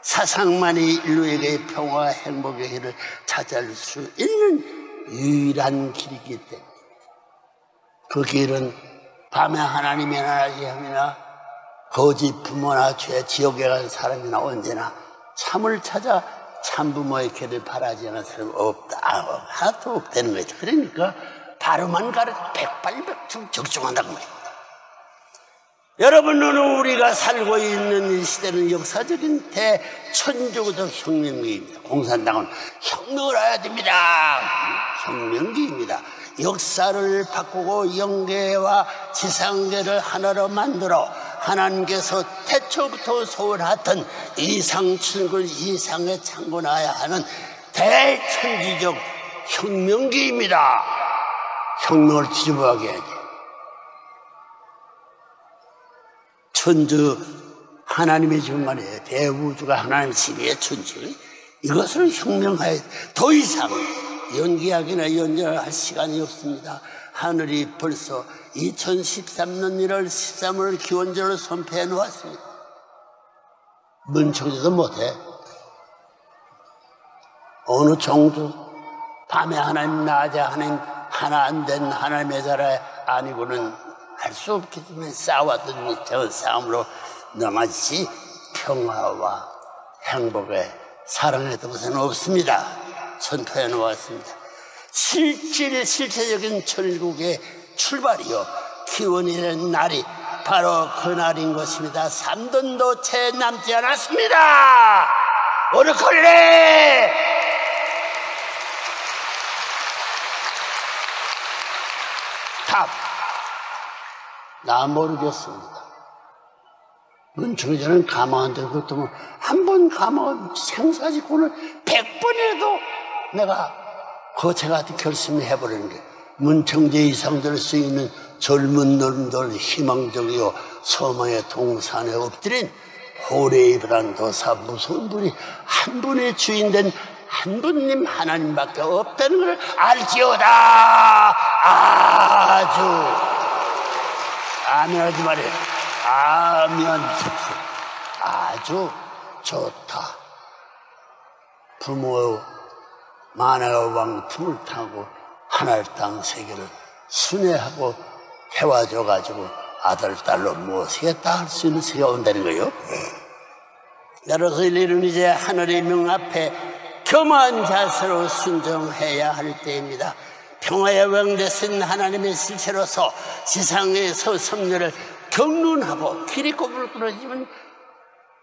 사상만이 인류에게 평화와 행복의 길을 찾아낼 수 있는 유일한 길이기 때문에 그 길은 밤에 하나님의 나라에 함이나 거짓 부모나 죄 지옥에 간 사람이나 언제나 참을 찾아 참부모의 길을 바라지 않은 사람이 없다. 하나도 없다는 거죠. 그러니까 바로만 가르쳐 백발백중 적중한다고 말이에요. 여러분은 우리가 살고 있는 이 시대는 역사적인 대천주교적 혁명기입니다. 공산당은 혁명을 해야 됩니다. 혁명기입니다. 역사를 바꾸고 영계와 지상계를 하나로 만들어 하나님께서 태초부터 소원하던 이상천국을 이상에 창건하여야 하는 대천지적 혁명기입니다. 혁명을 뒤집어가게 해야 돼요. 천주 하나님의 주만에 대우주가 하나님의 지배의 천주 이것을 혁명하여 더 이상 연기하기나 연결할 시간이 없습니다. 하늘이 벌써 2013년 1월 13일 기원절을 선포해 놓았습니다. 문청제도 못해. 어느 종도 밤에 하나님 낮에 하나님 하나 안 된 하나님의 자라 아니고는 할 수 없기 때문에 싸웠던 저 싸움으로 넘어지지 평화와 행복에 사랑했던 것은 없습니다. 선포해 놓았습니다. 실체적인 천국의 출발이요 기원이 된 날이 바로 그 날인 것입니다. 3돈도 채 남지 않았습니다. 오르컬레 답 나 모르겠습니다. 문청제는 감화한데 그것도 한 번 감화 생사지고는 100번이라도 내가 거체같은 결심을 해버리는 게 문청제 이상 될 수 있는 젊은 놈들 희망적이요 소망의 동산에 엎드린 호레이브란 도사 무서운 분이 한 분의 주인된 한 분님 하나님밖에 없다는 걸 알지어다. 아주 아멘하지 말이에요. 아멘. 아주 좋다. 부모 만화의 왕 틈을 타고 하늘 땅 세계를 순회하고 해와줘가지고 아들 딸로 모시겠다 할 수 있는 세계가 온다는 거예요. 따라서 우리는 이제 하늘의 명 앞에 겸허한 자세로 순종해야 할 때입니다. 평화의 왕 되신 하나님의 실체로서 지상에서 섭리를 경륜하고 기리꼽을 끊어지면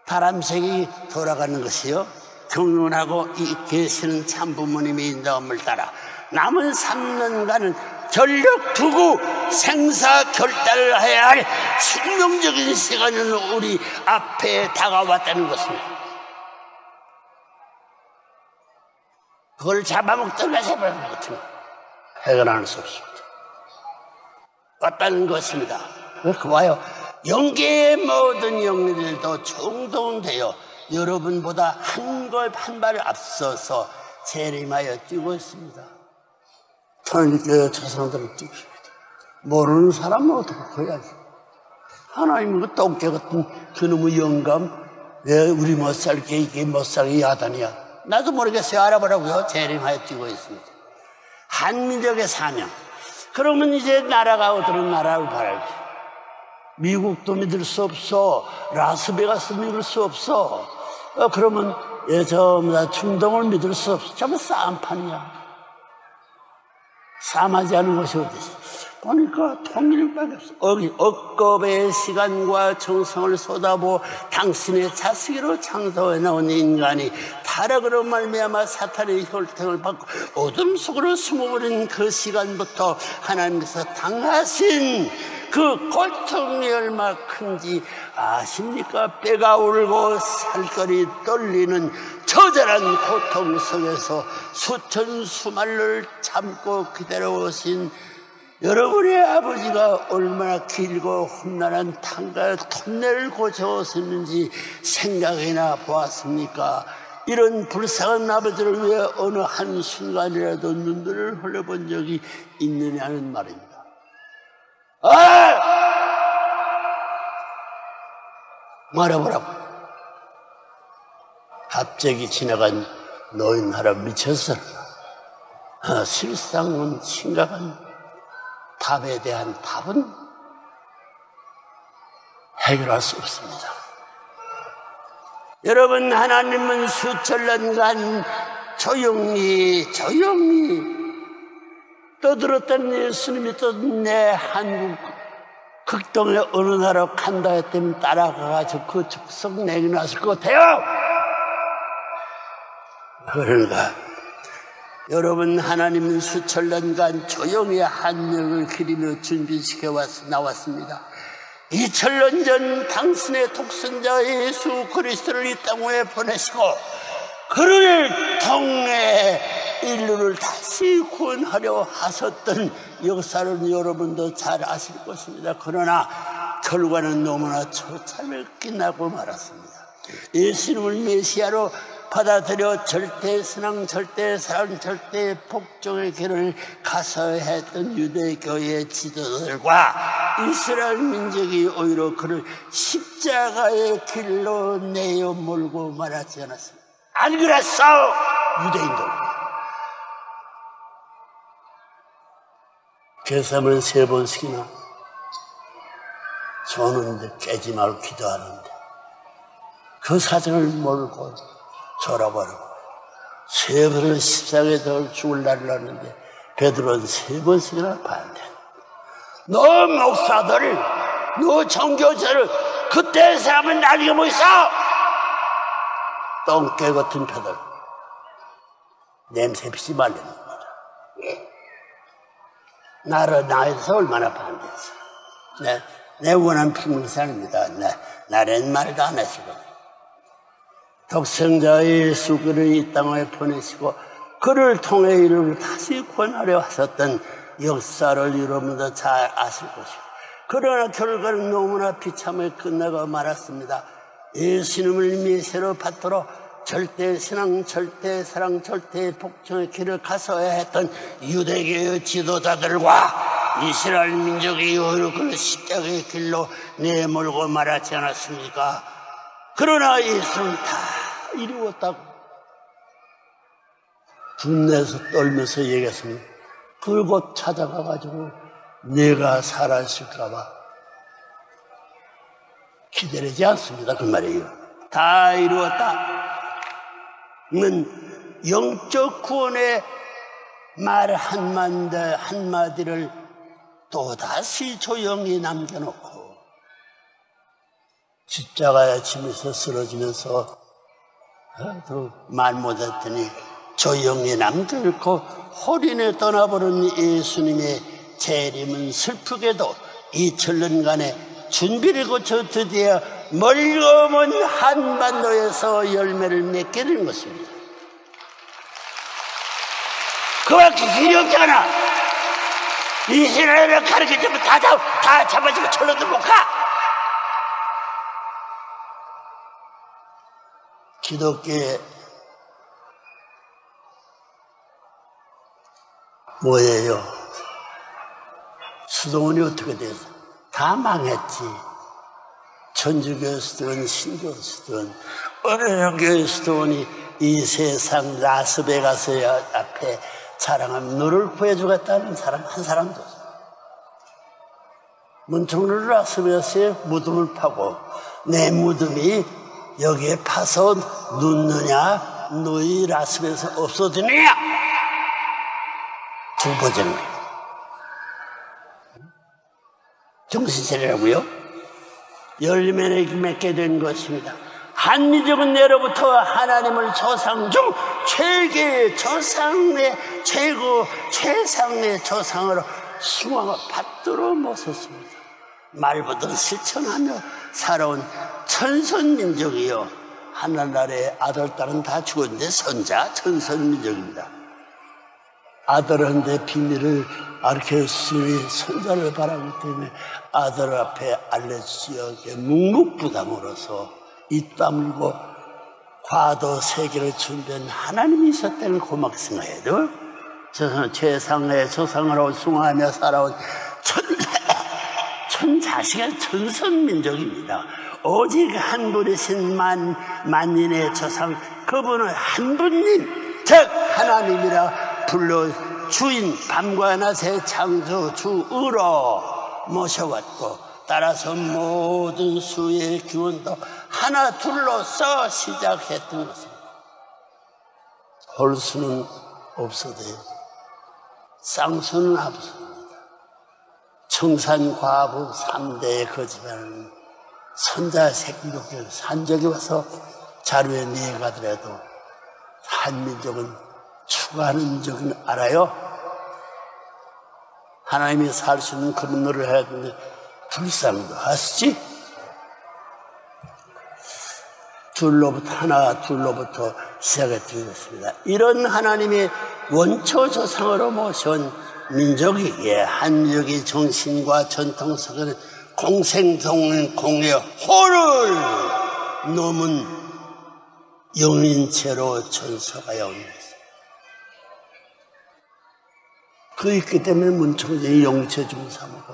바람색이 돌아가는 것이요 경륜하고 계시는 참부모님의 인도함을 따라 남은 3년간은 전력 두고 생사 결단을 해야 할 숙명적인 시간은 우리 앞에 다가왔다는 것입니다. 그걸 잡아먹든가 잡아먹든가 해결할 수 없습니다. 왔다는 것입니다. 그 와요. 영계의 모든 영리들도 총동되어 여러분보다 한 발 앞서서 재림하여 뛰고 있습니다. 저는 저 사람들을 뛰고 있습니다. 모르는 사람은 어떻게 해야지? 하나님 그 똥개 같은 그놈의 영감, 왜 우리 못 살게 이게 못 살게 야단이야? 나도 모르겠어요. 알아보라고요. 재림하여 뛰고 있습니다. 한민족의 사명. 그러면 이제 나라가 어떤 나라를 바랄지. 미국도 믿을 수 없어. 라스베가스 믿을 수 없어. 그러면 중동을 믿을 수 없어. 전부 싸움판이야. 싸움하지 않은 것이 어디 있어? 보니까 통일밖에 없어. 억겁의 시간과 정성을 쏟아부어 당신의 자식으로 창조해 나온 인간이 타락으로 말미암아 사탄의 혈통을 받고 어둠 속으로 숨어버린 그 시간부터 하나님께서 당하신 그 고통이 얼마나 큰지 아십니까? 뼈가 울고 살결이 떨리는 처절한 고통 속에서 수천 수말을 참고 기다려오신 여러분의 아버지가 얼마나 길고 험난한 탄과 톱내를 고쳐오셨는지 생각이나 보았습니까? 이런 불쌍한 아버지를 위해 어느 한순간이라도 눈물을 흘려본 적이 있느냐는 말입니다. 말해보라고. 갑자기 지나간 노인 하나 미쳤어. 실상은 심각한 답에 대한 답은 해결할 수 없습니다. 여러분, 하나님은 수천 년간 조용히 떠들었던 예수님이 또 내 한국 극동의 어느 나라 간다 했더니 따라가가지고 그 축성 내려놨을 것 같아요. 그러니까 여러분, 하나님은 수천 년간 조용히 한영을 그리며 준비시켜 나왔습니다. 2000년 전 당신의 독생자 예수 그리스도를 이 땅에 보내시고 그를 통해 인류를 다시 구원하려 하셨던 역사를 여러분도 잘 아실 것입니다. 그러나 결과는 너무나 처참하게 끝나고 말았습니다. 예수님을 메시아로 받아들여 절대 신앙, 절대 사랑, 절대 복종의 길을 가서했던 유대교의 지도자들과 이스라엘 민족이 오히려 그를 십자가의 길로 내어 몰고 말하지 않았습니다. 안 그랬어! 유대인들. 개삼을 3번씩이나 조는데 깨지 말고 기도하는데 그 사정을 몰고 졸아버리고 3번을 십상에 더 죽을 날을 하는데 베드로는 3번씩이나 반대. 너 목사들, 너 정교사를 그때 사람은 나중에 뭐 있어? 똥개 같은 표들 냄새 피지 말라는 겁니다. 나에서 얼마나 반대했어. 내 원한 평생입니다. 나는 말도 안 하시고 독생자 예수 그를 이 땅에 보내시고 그를 통해 이름을 다시 구원하려 하셨던 역사를 여러분도 잘 아실 것이고, 그러나 결과는 너무나 비참하게 끝나고 말았습니다. 예수님을 메시아로 받들어 절대 신앙, 절대 사랑, 절대 복종의 길을 가서야 했던 유대교의 지도자들과 이스라엘 민족이 오히려 그 십자가의 길로 내몰고 말하지 않았습니까? 그러나 예수는 다 이루었다고 분내서 떨면서 얘기했습니다. 그걸 곧 찾아가가지고 내가 살아있을까봐 기다리지 않습니다. 그 말이에요. 다 이루었다. 는 영적 구원의 말 한마디를 또다시 조용히 남겨놓고 십자가에 치면서 쓰러지면서 말 못했더니 조용히 남들고 홀인에 떠나버린 예수님의 재림은 슬프게도 2000년간의 준비를 거쳐 드디어 멀거먼 한반도에서 열매를 맺게 된 것입니다. 그밖에 길이 없잖아. 이스라엘을 가르쳐주면 다 잡아주고 절로도 못 가. 기독교의 뭐예요? 수도원이 어떻게 돼서 다 망했지. 천주교 수도원, 신교 수도원, 어느 교회 수도원이 이 세상 라스베가스 앞에 자랑하면 너를 구해주겠다는 사람 한 사람도 없어. 문총을 라스베가스에 무덤을 파고 내 무덤이 여기에 파서 눕느냐, 너희 라스베가스 없어지느냐? 두 버전 정신차리라고요? 열매를 맺게 된 것입니다. 한민족은 내로부터 하나님을 조상 중 최고의 조상의 최고 최상의 조상으로 숭앙을 받들어 모셨습니다. 말보다 실천하며 살아온 천선민족이요. 하나나라의 아들, 딸은 다 죽었는데 선자 천선민족입니다. 아들한테 비밀을 알케우스의 선자를 바라기 때문에 아들 앞에 알레지역의 묵묵부담으로서 이 땀 흘고 과도 세계를 준비한 하나님이 있었다는 고맙게 생각해도 최상의 조상으로 숭하며 살아온 천자식의 천선민족입니다. 오직 한 분이신 만인의 조상, 그분은 한 분님, 즉 하나님이라 불러 주인 밤과 낮의 창조주로 모셔왔고, 따라서 모든 수의 기원도 하나 둘로서 시작했던 것입니다. 홀수는 없어져요. 쌍수는 없습니다. 청산과부 3대에 거짓하는 선자 새끼족들 산적이 와서 자루에 내가더라도 한민족은 추구하는 적은 알아요? 하나님이 살 수 있는 그런 노를 해야 되는데 불쌍도 하시지? 둘로부터 시작했던 것입니다. 이런 하나님의 원초 조상으로 모셔온 민족이기에 한민족의 정신과 전통 속에는 공생동 공의 호를 넘은 영인체로 전서가야 옵니다. 그 있기 때문에 문총재의 영체 중 삼고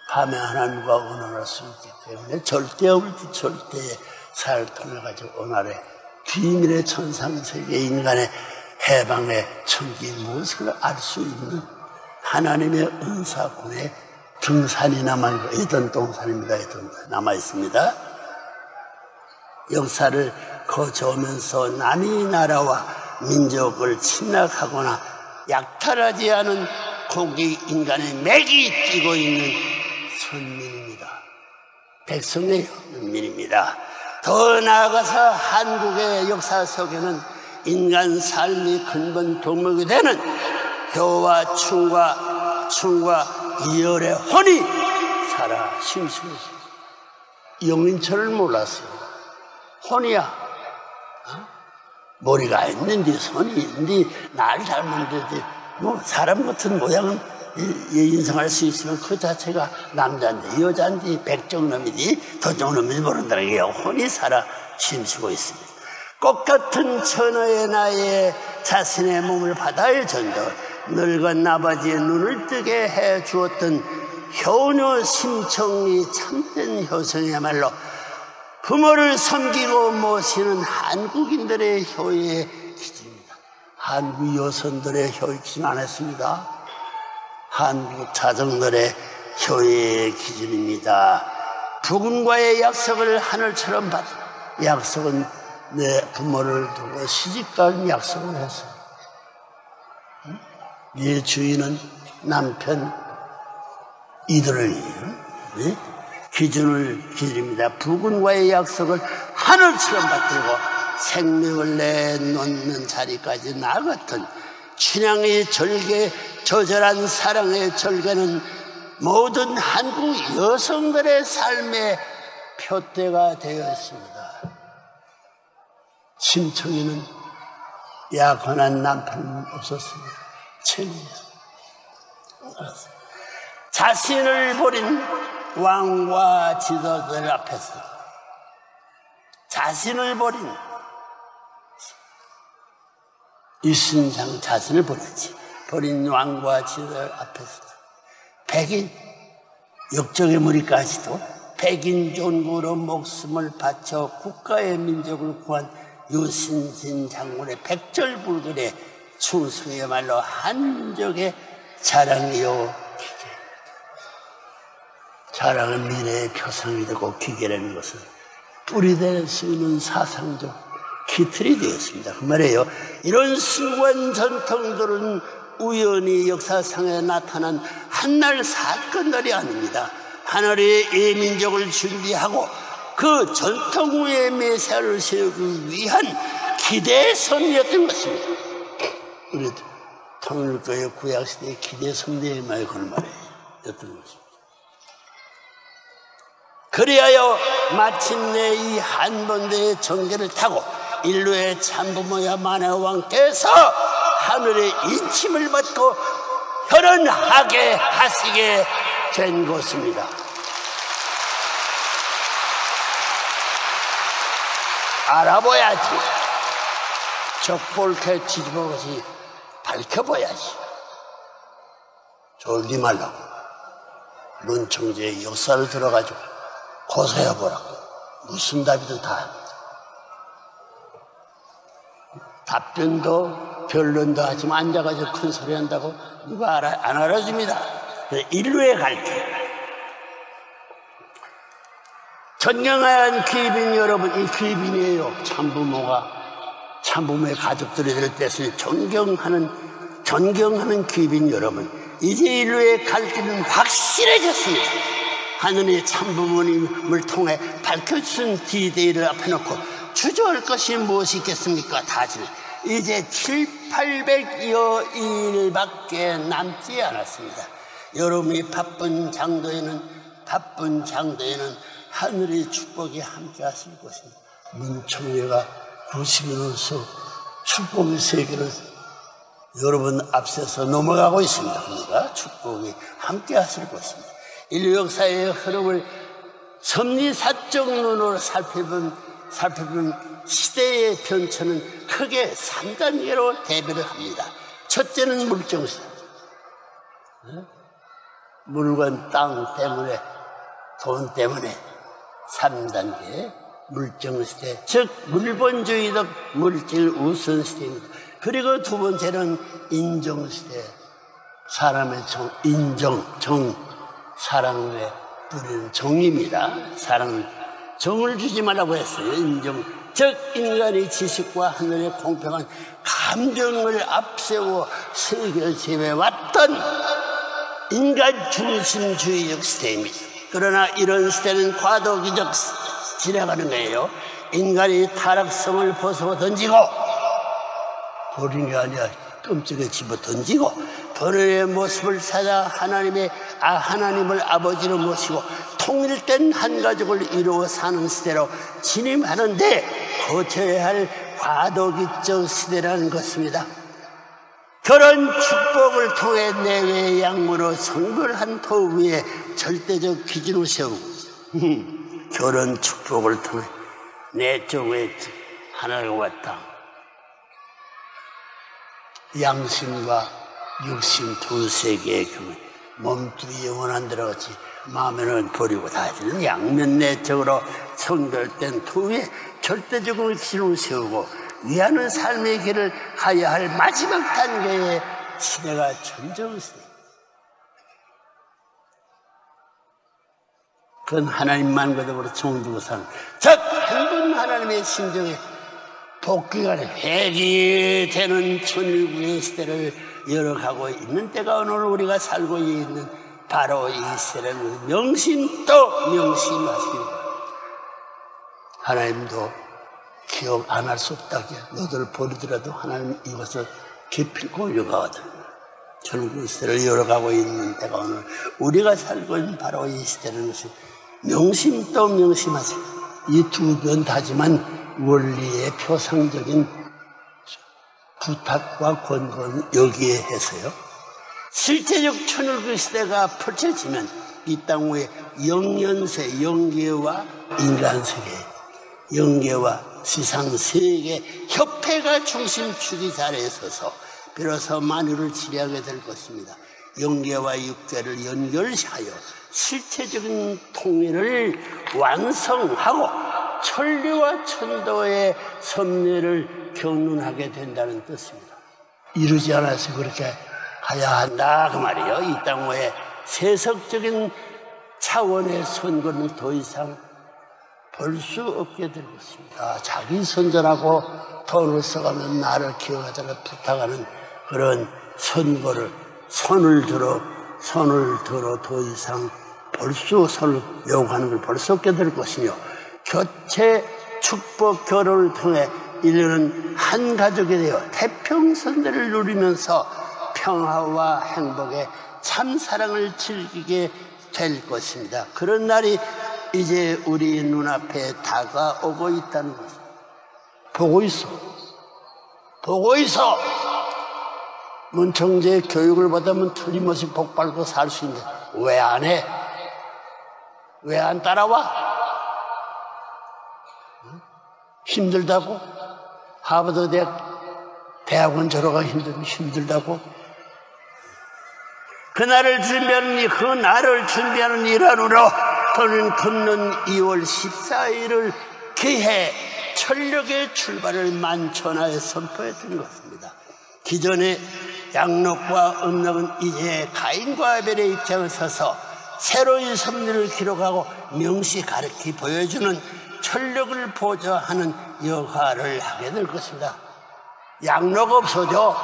밤에 하나님과 언어할 수 있기 때문에 절대의 사를 통해가지고 오늘의 비밀의 천상세계 인간의 해방의 천기 무엇을 알 수 있는 하나님의 은사군의 등산이 남아있고 에덴동산입니다. 에덴동산 남아있습니다. 역사를 거쳐오면서 남이 나라와 민족을 침략하거나 약탈하지 않은 고기 인간의 맥이 뛰고 있는 선민입니다. 백성의 민입니다. 더 나아가서 한국의 역사 속에는 인간 삶이 근본 동목이 되는 효와 충과 이열의 혼이 살아 심수고 있습니다. 영인철을 몰랐어요. 혼이야. 머리가 있는데 손이 있는데 날 닮은데 뭐 사람 같은 모양은 인성할 수 있으면 그 자체가 남자인데 여자인데 백정놈이지 도정놈이지 모른다는 게 혼이 살아 심수고 있습니다. 꽃같은 처녀의 나이에 자신의 몸을 바다에 전도 늙은 아버지의 눈을 뜨게 해 주었던 효녀 심청이 참된 효성이야말로 부모를 섬기고 모시는 한국인들의 효의 기준입니다. 한국 여성들의 효의 기준 안 했습니다. 한국 자정들의 효의 기준입니다. 부군과의 약속을 하늘처럼 받은 약속은 내 부모를 두고 시집갈 약속을 했어요. 네 주인은 남편 이들을 기준입니다. 부군과의 약속을 하늘처럼 받들고 생명을 내놓는 자리까지 나갔던 춘향의 절개, 저절한 사랑의 절개는 모든 한국 여성들의 삶의 표대가 되어 있습니다. 심청이는 약혼한 남편은 없었습니다. 천이야. 자신을 버린 왕과 지도자들 앞에서 자신을 버린 이순장 자신을 버린 왕과 지도자들 앞에서 백인 역적의 무리까지도 백인 존국으로 목숨을 바쳐 국가의 민족을 구한 유신신 장군의 백절불굴의 충성이야말로 한족의 자랑이요 기계. 자랑은 미래의 표상이 되고 기계라는 것은 뿌리될 수 있는 사상적 기틀이 되었습니다. 그 말이에요. 이런 숭고한 전통들은 우연히 역사상에 나타난 한날 사건들이 아닙니다. 하늘의 예민족을 준비하고 그 전통 위에 매사를 세우기 위한 기대선이었던 것입니다. 우리 통일교의 구약시대의 기대선대의 말 그런 말이었던 것입니다. 그리하여 마침내 이 한번대의 전개를 타고 인류의 참부모야 만화왕께서 하늘의 인침을 받고 현원하게 하시게 된 것입니다. 알아봐야지. 적볼게 뒤집어서 밝혀봐야지. 졸리 말라고 문청제의 역사를 들어가지고 고사해보라고. 무슨 답이든 다 합니다. 답변도 변론도 하지만 앉아가지고 큰 소리 한다고 누가 안 알아줍니다. 인류의 갈길. 존경하는 귀빈 여러분, 이 귀빈이에요. 참부모의 가족들이 될 때서 존경하는 귀빈 여러분, 이제 인류의 갈 길은 확실해졌습니다. 하느님의 참부모님을 통해 밝혀주신 디데이를 앞에 놓고 주저할 것이 무엇이 있겠습니까? 다들 이제 800여 일밖에 남지 않았습니다. 여러분이 바쁜 장도에는 하늘의 축복이 함께 하실 것입니다. 문청래가 90년으로서 축복의 세계를 여러분 앞서서 넘어가고 있습니다. 그러니까 축복이 함께 하실 것입니다. 인류 역사의 흐름을 섭리사적 눈으로 살펴본 시대의 변천은 크게 3단계로 대별을 합니다. 첫째는 물정시대. 물건, 땅 때문에, 돈 때문에 3단계 물정시대, 즉 물본주의적 물질 우선시대입니다. 그리고 두 번째는 인정시대. 사람의 사랑에 뿌리는 정입니다. 사랑은 정을 주지 말라고 했어요. 인정. 즉 인간의 지식과 하늘의 공평한 감정을 앞세워 세계를 지배해왔던 인간 중심주의적 시대입니다. 그러나 이런 시대는 과도기적 지나가는 거예요. 인간이 타락성을 벗어 던지고, 버린 게 아니라 끔찍에 집어 던지고 본연의 모습을 찾아 하나님을 아버지로 모시고 통일된 한 가족을 이루어 사는 시대로 진입하는데 거쳐야 할 과도기적 시대라는 것입니다. 결혼 축복을 통해 내외의 양무로 성불한 터 위에 절대적 기준을 세우고 결혼 축복을 통해 내 쪽에 하나가 왔다. 양심과 육심 두 세계의 경우 몸뚱이 영원한 대로 같이 마음에는 버리고 다시는 양면 내적으로 성결된 후에 절대적으로 기준을 세우고 위하는 삶의 길을 가야 할 마지막 단계의 시대가 전정시대. 그건 하나님만 거듭으로 정두고 사는, 즉 한 분 하나님의 심정에 복귀가 회귀되는 천일국의 시대를 열어가고 있는 때가 오늘 우리가 살고 있는 바로 이 시대라는 명심하십니다. 하나님도 기억 안 할 수 없다. 너들 버리더라도 하나님 이것을 깊이고 요가거든. 젊은 시대를 열어가고 있는 때가 오늘 우리가 살고 있는 바로 이 시대는 것이 명심도 명심하세요. 이 두 번 다지만 원리의 표상적인 부탁과 권고는 여기에 해서요. 실제적 천일국 시대가 펼쳐지면 이 땅 위에 영연세, 영계와 인간세계, 영계와 지상세계 협회가 중심축이 자리에 서서 비로소 만유를 지배하게 될 것입니다. 영계와 육계를 연결하여 실체적인 통일을 완성하고 천리와 천도의 섭리를 경륜하게 된다는 뜻입니다. 이루지 않아서 그렇게 가야 한다 그 말이에요. 이 땅 위에 세속적인 차원의 선거는 더 이상 볼 수 없게 될 것입니다. 자기 선전하고 돈을 써가면 나를 기억하자고 부탁하는 그런 선거를 손을 들어 더 이상 손을 요구하는 걸 볼 수 없게 될 것이며 교체, 축복, 결혼을 통해 인류는 한 가족이 되어 태평선대를 누리면서 평화와 행복의 참 사랑을 즐기게 될 것입니다. 그런 날이 이제 우리 눈앞에 다가오고 있다는 것입니다. 보고 있어. 보고 있어. 문청재 교육을 받으면 틀림없이 복받고 살 수 있는데 왜 안 해? 왜 안 따라와? 힘들다고? 하버드 대학원 졸업하기 힘들다고? 그날을 준비하는 일환으로 저는 금년 2월 14일을 기해 철력의 출발을 만천하에 선포했던 것입니다. 기존의 양록과 음록은 이제 가인과 아벨의 입장을 서서 새로운 섭리를 기록하고 명시 가르치 보여주는 철력을 보좌하는 역할을 하게 될 것입니다. 양록 없어져.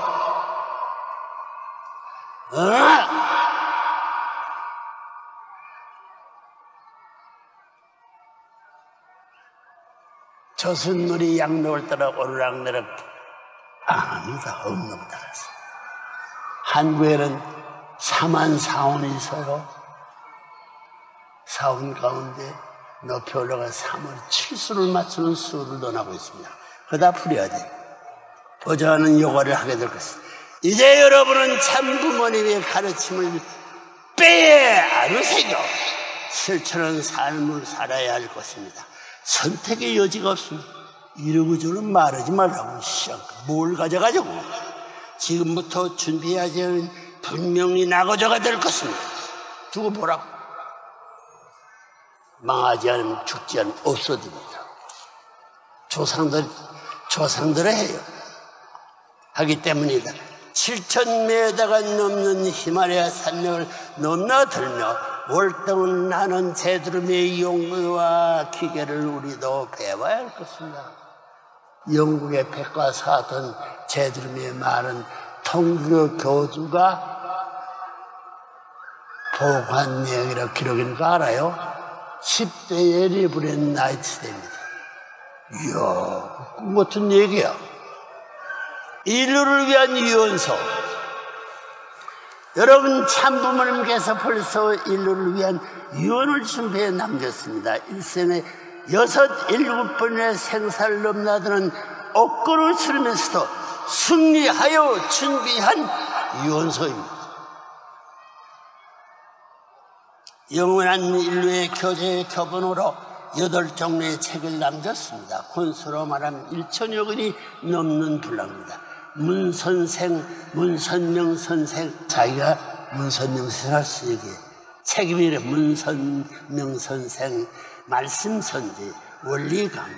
조선물이 양록을 따라 오르락내락 안 합니다. 음록을 따라서. 한국에는 4만 사원이 있어요. 사원 가운데 높이 올라가 3월 7수를 맞추는 수를 논하고 있습니다. 그다 풀어야 돼. 보좌하는 요구를 하게 될 것입니다. 이제 여러분은 참 부모님의 가르침을 빼에 안으세요. 실천하는 삶을 살아야 할 것입니다. 선택의 여지가 없습니다. 이러고저러 말하지 말라고. 뭘 가져가자고. 지금부터 준비해야지 하는 분명히 나고자가 될 것입니다. 두고 보라고. 망하지 않으면 죽지 않으면 없어집니다. 조상들을 해요. 하기 때문이다. 7,000m가 넘는 히말라야 산맥을 넘나들며 월등은 나는 제드름의 용기와 기계를 우리도 배워야 할 것입니다. 영국의 백과사던 제드름의 많은 통교 교주가 보관 내용이라고 기록인 거 알아요? 10대의 리브렌 나이트입니다. 이야, 꿈 같은 얘기야. 인류를 위한 유언서. 여러분 참부모님께서 벌써 인류를 위한 유언을 준비해 남겼습니다. 일생에 6, 7번의 생사를 넘나드는 옥고를 치르면서도 승리하여 준비한 유언서입니다. 영원한 인류의 교제의 교본으로 8종류의 책을 남겼습니다. 권수로 말하면 1,000여 권이 넘는 분량입니다. 문선명 선생, 자기가 문선명 선생을 쓰기 책임이래. 문선명 선생, 말씀선지, 원리강의,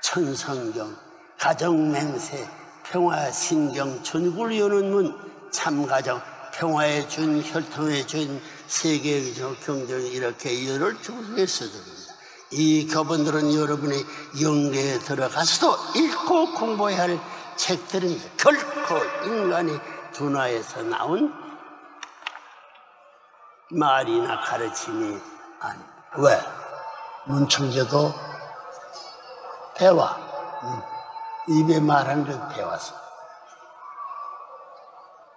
천성경, 가정맹세, 평화신경, 전국을 여는 문, 참가정, 평화의 준, 혈통의 준, 세계의 경전, 이렇게 12종류의 서적입니다. 이 교본들은 여러분이 영계에 들어가서도 읽고 공부해야 할 책들입니다. 결코 인간이 둔화에서 나온 말이나 가르침이 아닙니다. 왜? 문청재도 배워. 입에 말하는 걸 배워서.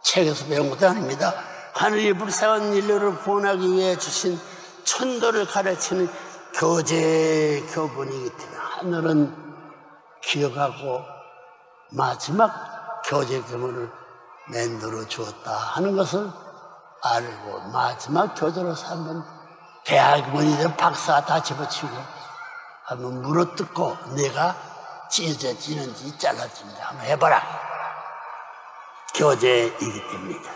책에서 배운 것도 아닙니다. 하늘이 불쌍한 인류를 구원하기 위해 주신 천도를 가르치는 교제 교본이기 때문에 하늘은 기억하고 마지막 교제 교본을 만들어 주었다 하는 것을 알고 마지막 교도로서 한번 대학원이든 박사 다 집어치고 한번 물어뜯고 내가 찢어지는지 잘라지는지 한번 해봐라. 교제이기 때문이다.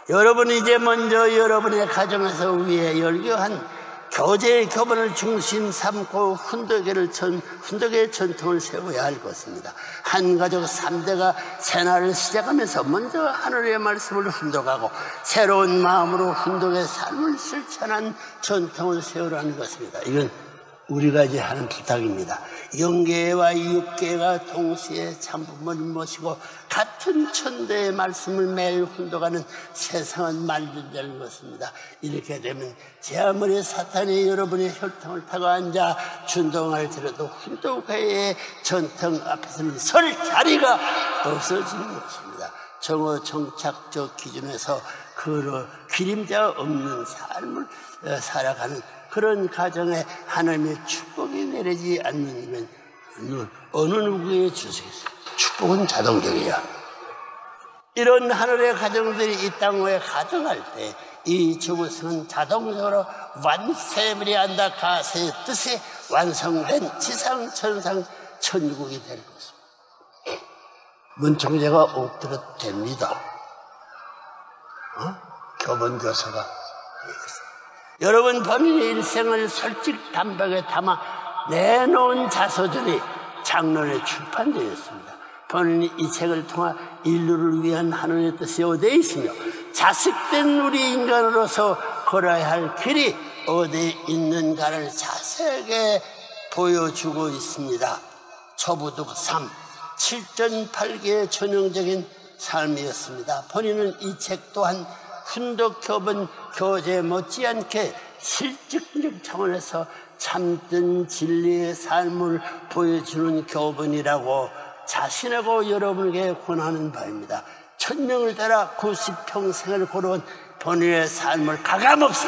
여러분이 이제 먼저 여러분의 가정에서 위에 열교한 교제의 교본을 중심 삼고 훈독의 전통을 세워야 할 것입니다. 한 가족 3대가 새날을 시작하면서 먼저 하늘의 말씀을 훈독하고 새로운 마음으로 훈독의 삶을 실천한 전통을 세우라는 것입니다. 이건 우리가 이제 하는 부탁입니다. 영계와 육계가 동시에 참부모를 모시고 같은 천대의 말씀을 매일 훈독하는 세상은 말들되는 것입니다. 이렇게 되면 제 아무리 사탄이 여러분의 혈통을 타고 앉아 준동을 들어도 훈독회의 전통 앞에서는 설 자리가 없어지는 것입니다. 정오 정착적 기준에서 그 기림자 없는 삶을 살아가는 그런 가정에 하나님의 축복이 내리지 않는 이면 어느 누구의 주세겠어요? 축복은 자동적이야. 이런 하늘의 가정들이 이 땅 위에 가득할 때 이 주부성은 자동적으로 완세브리안다 가세의 뜻이 완성된 지상 천상 천국이 될 것입니다. 문총재가 엎드려 됩니다. 교본 교사가 여러분 본인의 일생을 솔직담백에 담아 내놓은 자서전이 작년에 출판되었습니다. 본인이 이 책을 통해 인류를 위한 하나님의 뜻이 어디에 있으며 자식된 우리 인간으로서 걸어야 할 길이 어디에 있는가를 자세하게 보여주고 있습니다. 초부득 3, 7전8개의 전형적인 삶이었습니다. 본인은 이 책 또한 훈독교본 교재 못지않게 실질적 차원에서 참된 진리의 삶을 보여주는 교본이라고 자신하고 여러분에게 권하는 바입니다. 천명을 따라 90평생을 걸어온 본인의 삶을 가감없이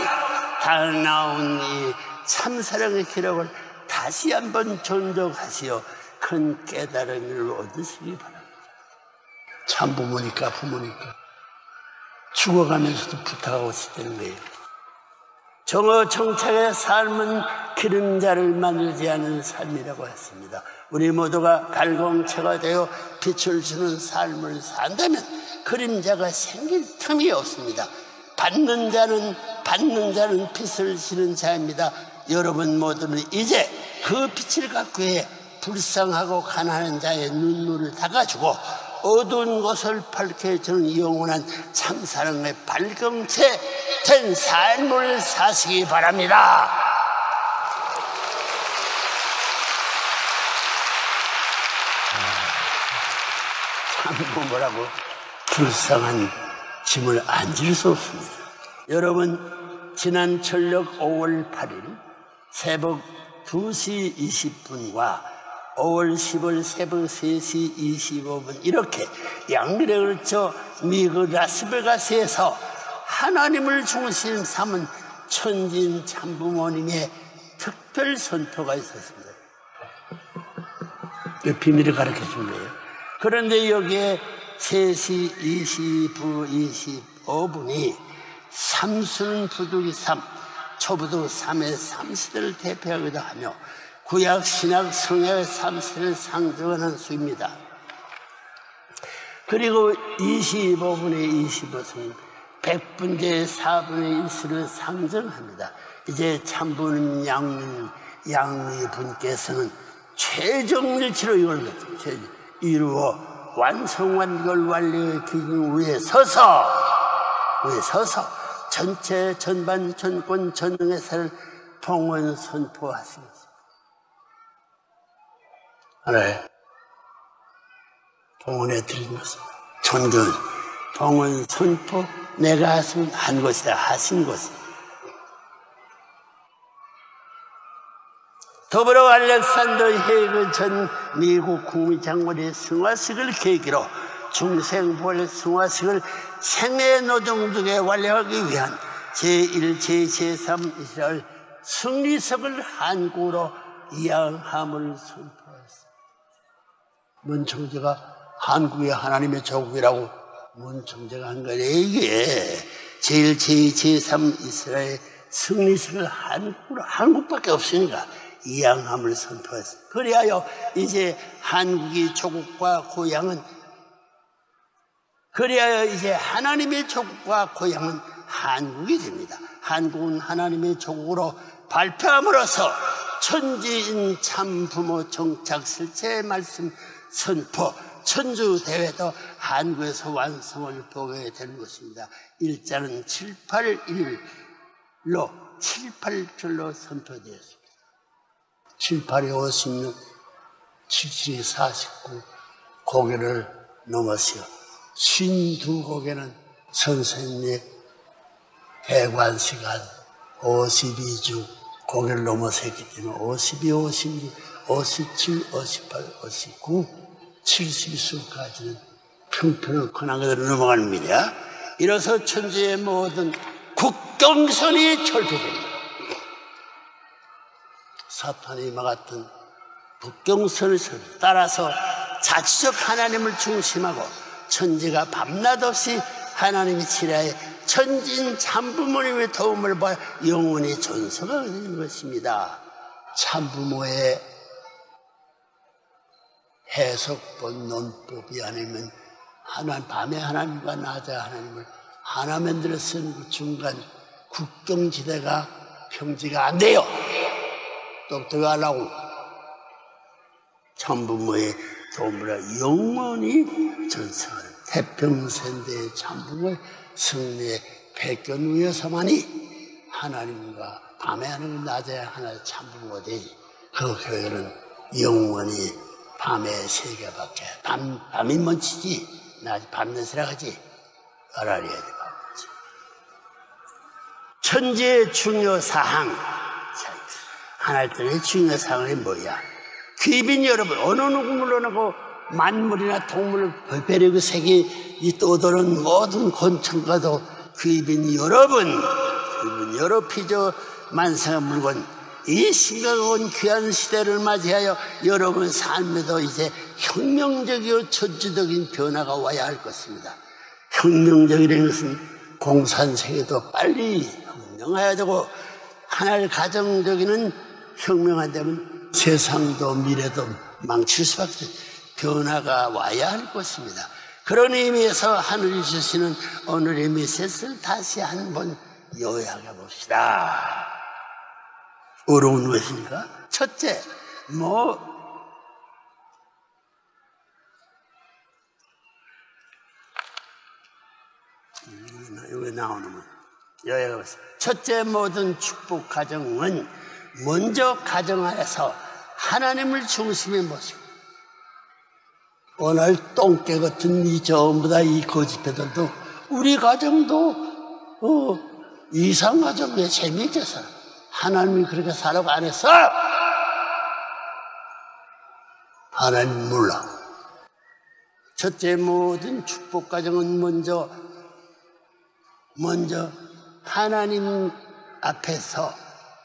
다 나온 이 참사랑의 기록을 다시 한번 존독하시어 큰 깨달음을 얻으시기 바랍니다. 참 부모니까 죽어가면서도 부탁하고 싶다는 거예요. 정오 정착의 삶은 기름자를 만들지 않은 삶이라고 했습니다. 우리 모두가 발광체가 되어 빛을 주는 삶을 산다면 그림자가 생길 틈이 없습니다. 받는 자는 빛을 지는 자입니다. 여러분 모두는 이제 그 빛을 갖기 위해 불쌍하고 가난한 자의 눈물을 닦아주고 어두운 곳을 밝혀주는 영원한 참사랑의 발광체 된 삶을 사시기 바랍니다. 참 뭐라고 불쌍한 짐을 안 질 수 없습니다. 여러분 지난 철력 5월 8일 새벽 2시 20분과 5월 10일 새벽 3시 25분 이렇게 양일에 걸쳐 미국 라스베가스에서 하나님을 중심 삼은 천진 참부모님의 특별 선포가 있었습니다. 그 비밀을 가르쳐 준 거예요. 그런데 여기에 3시 25분이 삼순 부득이 3, 초부득 3의 3시대를 대표하기도 하며 구약 신약 성약의 3세를 상징하는 수입니다. 그리고 25분의 25수는 100분제의 4분의 1수를 상징합니다. 이제 참부는 양미 분께서는 최종일치로 이걸 이루어 완성한 이걸 완료의 기준 위에 서서 전체 전반 전권 전능의 살을 봉헌 선포하십니다. 하나의 봉헌해 드린 것입니다. 존경, 봉헌 선포, 내가 한 것이다, 하신 것입니다. 더불어 알렉산더 헤이그 전 미국 국무장관의 승화식을 계기로 중생부활 승화식을 생애 노동 중에 완료하기 위한 제1, 제3 이스라엘 승리석을 한국으로 이양함을 선포했습니다. 문총재가 한국이 하나님의 조국이라고 문총재가 한 거예요. 이게 제1, 제2, 제3 이스라엘 승리석을 한국밖에 없으니까 이양함을 선포했어요. 그리하여 이제 한국이 조국과 고향은 하나님의 조국과 고향은 한국이 됩니다. 한국은 하나님의 조국으로 발표함으로써 천지인 참부모 정착 실체의 말씀 선포 천주대회도 한국에서 완성을 보게 되는 것입니다. 일자는 781로 7,8절로 선포되었습니다. 7, 8이 56, 7, 7이 49 고개를 넘었어요. 52고개는 선생님의 대관시간 52주 고개를 넘어섰기 때문에 52, 56, 57, 58, 59, 70수까지는 평평한 권한 그대로 넘어가는 일이야. 이로써 천지의 모든 국경선이 철폐됩니다. 사탄이 막았던 국경선을 따라서 자치적 하나님을 중심하고 천지가 밤낮 없이 하나님이 칠하에 천지인 참부모님의 도움을 받아 영원히 존속하게 되는 것입니다. 참부모의 해석본 논법이 아니면 밤에 하나님과 낮에 하나님을 하나 만들어 쓰는 그 중간 국경지대가 평지가 안 돼요. 똑똑히 하려고 참부모의 도움을 영원히 전승하는 태평생대의 참부모의 승리의 백견 위에서만이 하나님과 밤에 하나님 낮에 하나의 참부모가 되지. 그 교회는 영원히 밤의 세계밖에 밤이 먼치지 낮에 밤낮이라 하지 알아야 돼. 밤낮이 천지의 중요사항 하나님의 중요사항이 뭐야? 귀빈 여러분 어느 누구 물러나고 만물이나 동물 별별의 색이 이 떠도는 모든 곤충과도 귀빈 여러분 여러 피조 만상의 물건 이 심각한 귀한 시대를 맞이하여 여러분 삶에도 이제 혁명적이고 천주적인 변화가 와야 할 것입니다. 혁명적이라는 것은 공산세계도 빨리 혁명해야 되고 하나의 가정적인 혁명한 되면 세상도 미래도 망칠 수밖에 없어요. 변화가 와야 할 것입니다. 그런 의미에서 하늘이 주시는 오늘의 메시지를 다시 한번 요약해 봅시다. 어려운 것입니까? 첫째, 여기 나오는 건 요약해 봅시다. 첫째, 모든 축복 가정은 먼저 가정 안에서 하나님을 중심에 모시고 오늘 똥개 같은 이 전부 다 이 거짓배들도 우리 가정도 이상 가정에 재미있게 살아. 하나님이 그렇게 살라고 안 했어. 하나님 몰라. 첫째 모든 축복 가정은 먼저 하나님 앞에서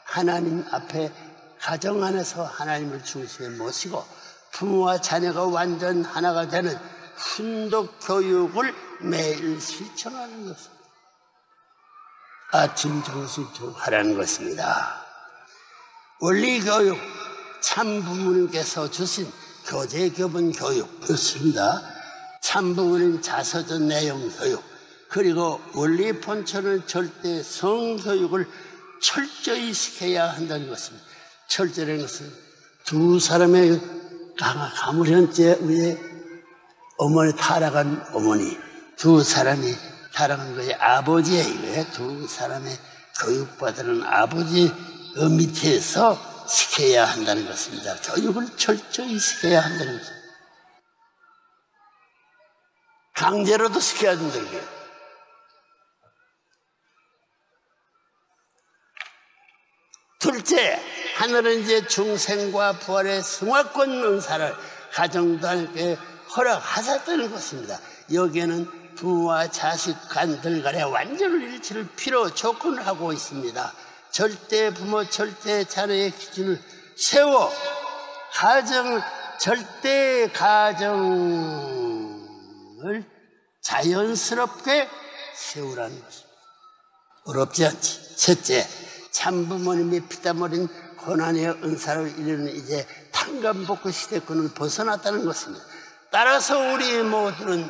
하나님 앞에 가정 안에서 하나님을 중심에 모시고 부모와 자녀가 완전 하나가 되는 훈독 교육을 매일 실천하는 것입니다. 아침, 점심, 하라는 것입니다. 원리교육, 참부모님께서 주신 교재교본 교육 그렇습니다. 참부모님 자서전 내용 교육 그리고 원리 본천을 절대 성교육을 철저히 시켜야 한다는 것입니다. 철저라는 것은 두 사람의 가물현재 위에 어머니 타락한 어머니 두 사람이 타락한 거에 아버지에 의해 두 사람의 교육받는 아버지 밑에서 시켜야 한다는 것입니다. 교육을 철저히 시켜야 한다는 것입니다. 강제로도 시켜야 된다는 거예요. 둘째, 하늘은 이제 중생과 부활의 승화권 은사를 가정단에게 허락하셨다는 것입니다. 여기에는 부모와 자식 간들 간의 완전 일치를 필요 조건하고 있습니다. 절대 부모, 절대 자녀의 기준을 세워 절대 가정을 자연스럽게 세우라는 것입니다. 어렵지 않지. 셋째, 참부모님이 피땀 흘린 고난의 은사를 이루는 이제 탕감복구 시대권을 벗어났다는 것입니다. 따라서 우리 모두는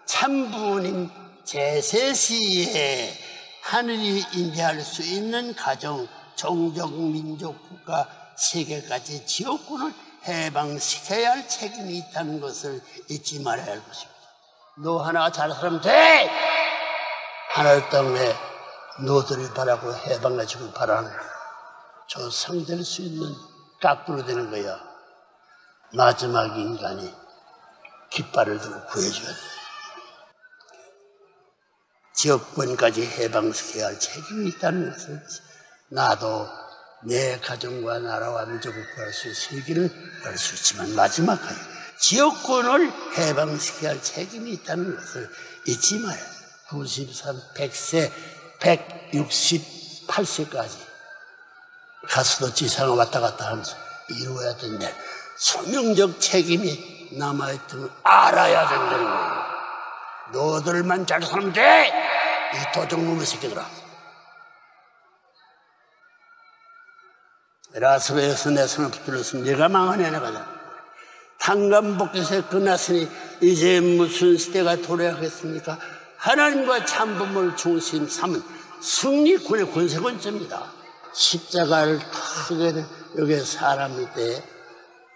참부모님 제세시에 하늘이 인재할 수 있는 가정, 종족, 민족, 국가, 세계까지 지옥권을 해방시켜야 할 책임이 있다는 것을 잊지 말아야 할 것입니다. 너 하나 잘 살면 돼! 하늘 땅에 너들이 바라고 해방해주길 바라는 조성될 수 있는 깍두로 되는 거야. 마지막 인간이 깃발을 들고 구해줘야 돼. 지역권까지 해방시켜야 할 책임이 있다는 것을 나도 내 가정과 나라와 민족을 구할 수 있는 세계를 열 수 있지만 마지막까지 지역권을 해방시켜야 할 책임이 있다는 것을 잊지 마요. 93, 100세, 168세까지 가수도 지상을 왔다 갔다 하면서 이루어야 된다. 소명적 책임이 남아있던 걸 알아야 된다는 거예요. 너들만 잘 살면 돼! 이 도적놈의 새끼들아. 라스베이에서 내 손을 붙들었으면 네가 망하냐 내가. 탕감복에서 끝났으니 이제 무슨 시대가 도래하겠습니까? 하나님과 참부모를 중심 삼은 승리권의 권세권자입니다. 십자가를 타게 된 여기에 사람일 때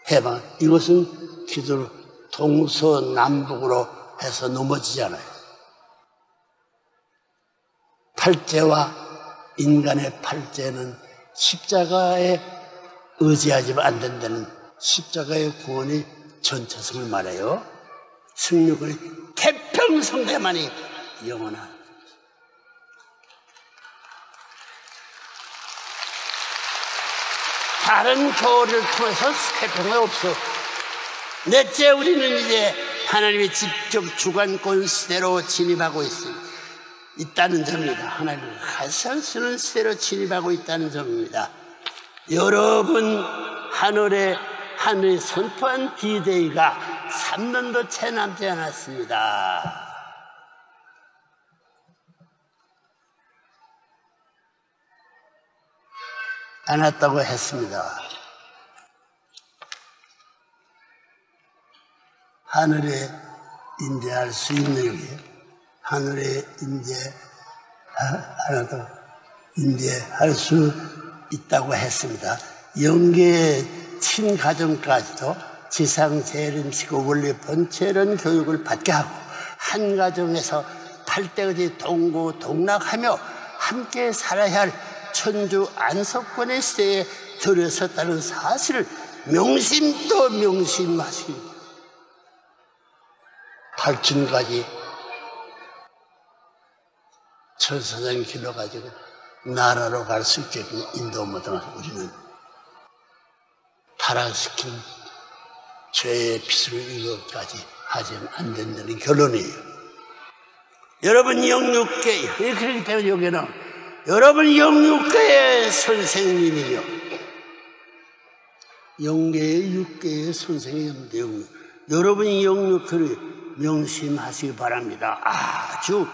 해방. 이것은 기도로 동서남북으로 해서 넘어지지 않아요. 팔재와 인간의 팔재는 십자가에 의지하지만 안 된다는 십자가의 구원이 전체성을 말해요. 승리권이 태평성대만이 영원한. 다른 교리를 통해서 태평이 없어. 넷째, 우리는 이제 하나님의 직접 주관권 시대로 진입하고 있다는 점입니다. 하나님을 같이 할 수 있는 시대로 진입하고 있다는 점입니다. 여러분, 하늘이 선포한 D-Day가 3년도 채 남지 않았습니다. 안 왔다고 했습니다. 하늘에 인재할 수 있는 게 하늘에 인재할 수 있다고 했습니다. 영계의 친가정까지도 지상 재림시고 원리 본체론 교육을 받게 하고 한 가정에서 8대까지 동고동락하며 함께 살아야 할 천주 안석권의 시대에 들어섰다는 사실을 명심도 명심하시고 8층까지 천사장 길러 가지고 나라로 갈 수 있게끔 인도하면 우리는 타락시킨 죄의 빚을 이것까지 하지는 안 된다는 결론이에요. 여러분 영육계, 그렇기 때문에 여기는 여러분 영육계의 선생님이며 영계의 육계의 선생님인데 여러분이 영육계를 명심하시기 바랍니다. 아주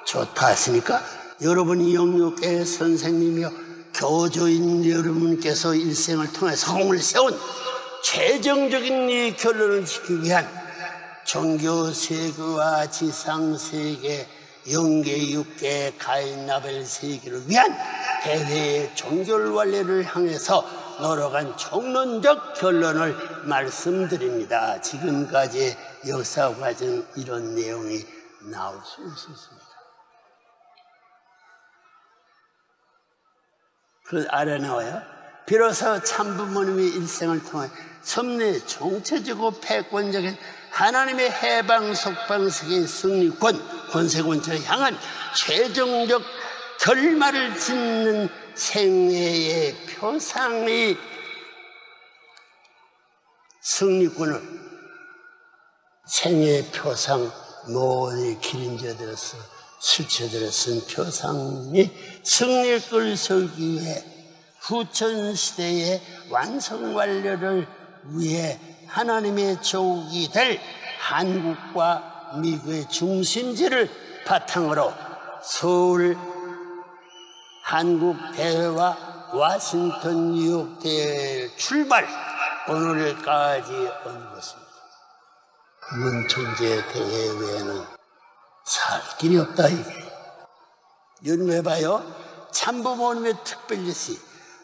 좋다 하시니까 여러분이 영육계의 선생님이며 교조인 여러분께서 일생을 통해서 공을 세운 최종적인 이 결론을 지키기 위한 종교세계와 지상세계 영계, 육계, 가인, 나벨 세계를 위한 대회의 종결완례를 향해서 노력한 총론적 결론을 말씀드립니다. 지금까지 역사 과정 이런 내용이 나올 수 있었습니다. 그 아래 나와요. 비로소 참부모님의 일생을 통해 섭리의 총체적이고 패권적인 하나님의 해방 속방세계의 승리권, 권세권체를 향한 최종적 결말을 짓는 생애의 표상의 승리꾼을 생애의 표상 모든 기린자들로서 수체들을 쓴 표상이 승리를 세우기 위해 후천시대의 완성완료를 위해 하나님의 조국이 될 한국과 미국의 중심지를 바탕으로 서울 한국대회와 워싱턴 뉴욕대회 출발 오늘까지 얹었습니다. 문총재 대회 외에는 살 길이 없다 이게. 연구해봐요. 참부모님의 특별리시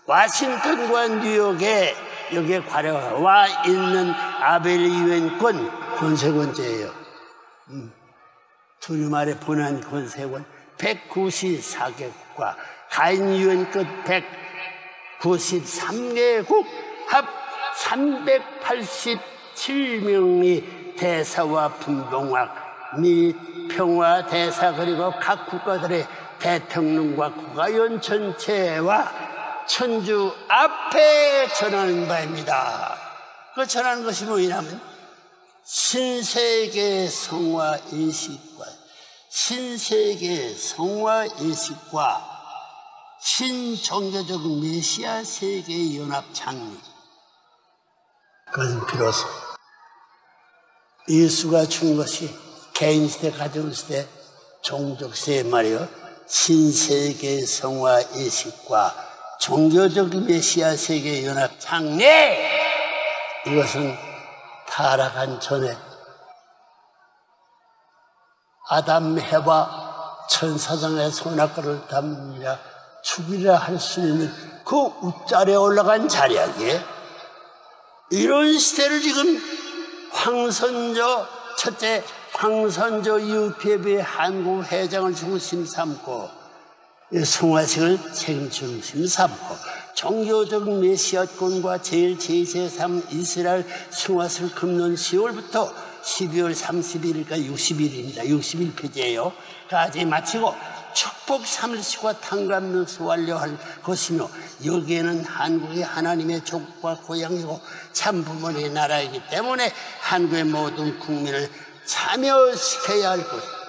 워싱턴과 뉴욕에 여기에 관여와 있는 아벨 유엔권 권세권제예요. 두루마리 분한 권세권 194개국과 가인 유엔권 193개국 합 387명이 대사와 분봉학 및 평화 대사 그리고 각 국가들의 대통령과 국가위원 전체와 천주 앞에 전하는 바입니다. 그 전하는 것이 뭐냐면 신세계 성화 인식과 신종교적 메시아 세계 연합 창립. 그것은 비로소 예수가 준 것이 개인시대, 가정시대, 종족시대 말이요. 신세계 성화 인식과 종교적 메시아 세계 연합 창립. 이것은 타락한 전에 아담 해와 천사장의 손아귀를 담으려 죽이려 할 수 있는 그 웃자리에 올라간 자리하기에 이런 시대를 지금 첫째 황선조 UPF의 한국 회장을 중심 삼고 성화식을 책임 중심 삼고 종교적 메시아권과 제1, 이스라엘 성화식을 금년 10월부터 12월 31일까지 60일입니다. 60일 폐지예요. 까지 마치고 축복 3일씩과 탕감명수 완료할 것이며 여기에는 한국이 하나님의 조국과 고향이고 참부모의 나라이기 때문에 한국의 모든 국민을 참여시켜야 할 것입니다.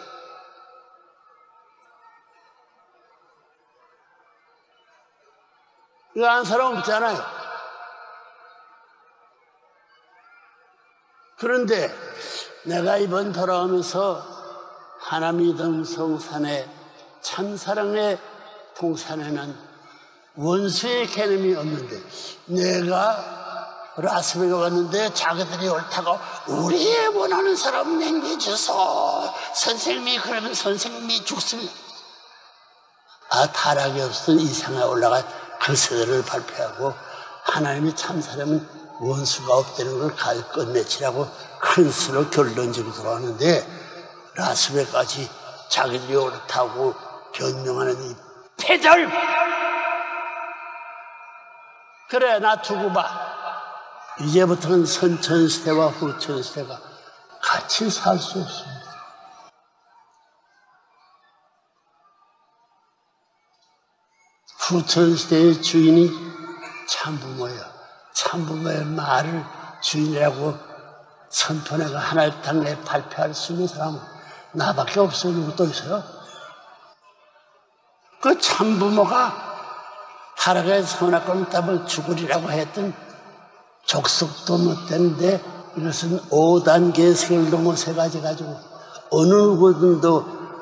이거 아는 사람 없잖아요. 그런데 내가 이번 돌아오면서 하나미덤 성산의 참사랑의 동산에는 원수의 개념이 없는데 내가 라스베가 왔는데 자기들이 옳다고 우리의 원하는 사람 남겨줘서 선생님이 그러면 선생님이 죽습니다. 타락이 없었던 이상에 올라가 그 세대를 발표하고 하나님의 참사람은 원수가 없다는 걸 끝내치라고 큰 수로 결론적으로 들어왔는데 라스베까지 자기들이 옳다고 변명하는 이 패절. 그래 나 두고 봐. 이제부터는 선천시대와 후천시대가 같이 살 수 없습니다. 후천시대의 주인이 참부모예요. 참부모의 말을 주인이라고 선포내가 하나님 땅에 발표할 수 있는 사람은 나밖에 없어요. 누구 또 있어요? 그 참부모가 타락의 선악과를 따면 죽으리라고 했던 족속도 못 되는데 이것은 5단계 세계를 넘어 세 가지 가지고 어느 누구든도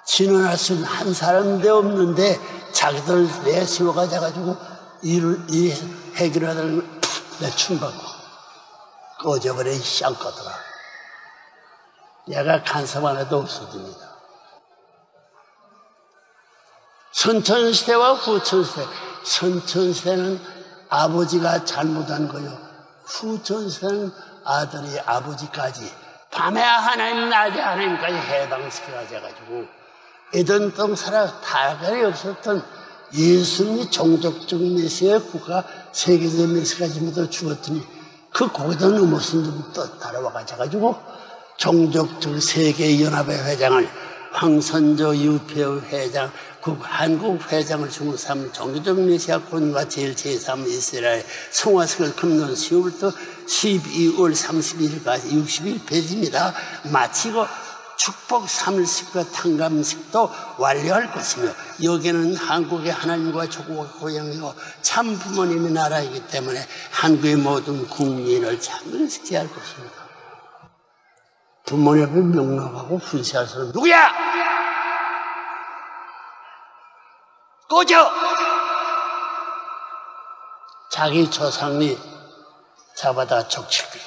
진언할 수 있는 한 사람도 없는데 자기들 내세워가지고 이 해결하다는 내 춤받고 꺼져버려 이 쌍꺼더라. 얘가 간섭 안 해도 없어집니다. 선천시대와 후천시대. 선천시대는 아버지가 잘못한 거요. 후천시대는 아들이 아버지까지 밤에 하나님 낮에 하나님까지 해방시켜가지고 에덴 땅 살아 타락이 없었던 예수님이 종족적 메시아의 국가 세계적 메시아까지 모두 죽었더니 그 거기다 넘어선 또 따라와가지고 종족적 세계연합의 회장을 황선조 유표 회장, 한국 회장을 중삼 종교적 메시아 군과 제일 제3 이스라엘 성화식을 금년 10월부터 12월 31일까지 61페이지입니다. 마치고 축복 3일식과 탕감식도 완료할 것이며 여기는 한국의 하나님과 조국과 고향이고 참 부모님의 나라이기 때문에 한국의 모든 국민을 참여시켜야 할 것입니다. 부모님을 명령하고 훈시할 사람 누구야? 꺼져! 자기 조상이 잡아다 족칠 거예요.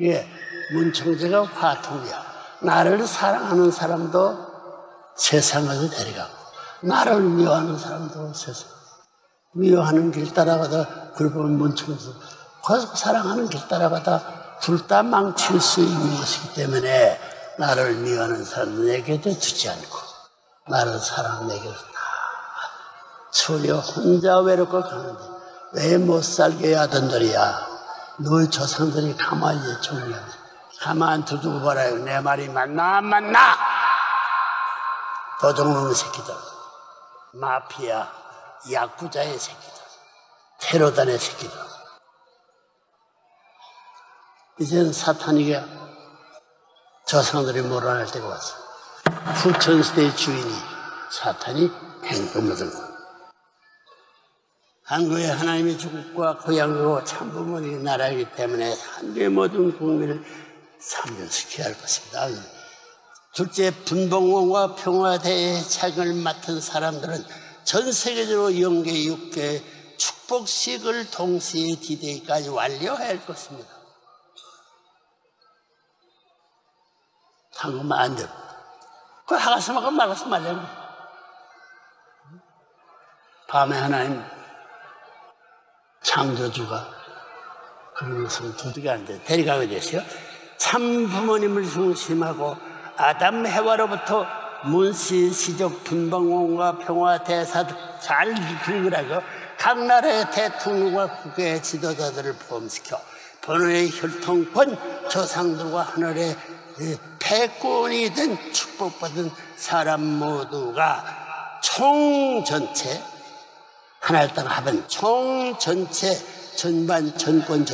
예, 문청재가 화통이야. 나를 사랑하는 사람도 세상에서 데려가고 나를 미워하는 사람도 세상 미워하는 길 따라가다 그러면 문청재 사랑하는 길 따라가다 둘 다 망칠 수 있는 것이기 때문에 나를 미워하는 사람에게도 주지 않고 나를 사랑하는 에게도 다 소려 혼자 외롭고 가는데 왜 못 살게 하던들이야. 너의 조상들이 가만히 있으면 가만 두두고 봐라요. 내 말이 맞나 안 맞나? 도둑놈의 새끼들, 마피아, 야쿠자의 새끼들, 테러단의 새끼들. 이제는 사탄이가 조상들이 몰아낼 때가 왔어. 후천시대의 주인이 사탄이 행동을 한국의 하나님의 주국과 고향이고 참부모님의 나라이기 때문에 한국의 모든 국민을 참여시켜야 할 것입니다. 둘째, 분봉원과 평화대회의 책을 맡은 사람들은 전 세계적으로 영계 6개 축복식을 동시에 D-Day까지 완료해야 할 것입니다. 한국만 안 되고 그걸 하가서 먹으면 말아서 말려요. 밤에 하나님 창조주가 그런 것은 도둑이 안 돼. 데려가게 됐어요. 참 부모님을 중심하고 아담 해와로부터 문시, 시족, 분봉원과 평화 대사들 잘 읽으라고 각 나라의 대통령과 국가의 지도자들을 포함시켜 번호의 혈통권 조상들과 하늘의 패권이 된 축복받은 사람 모두가 총 전체 하나의 땅 합은 총 전체 전반 전권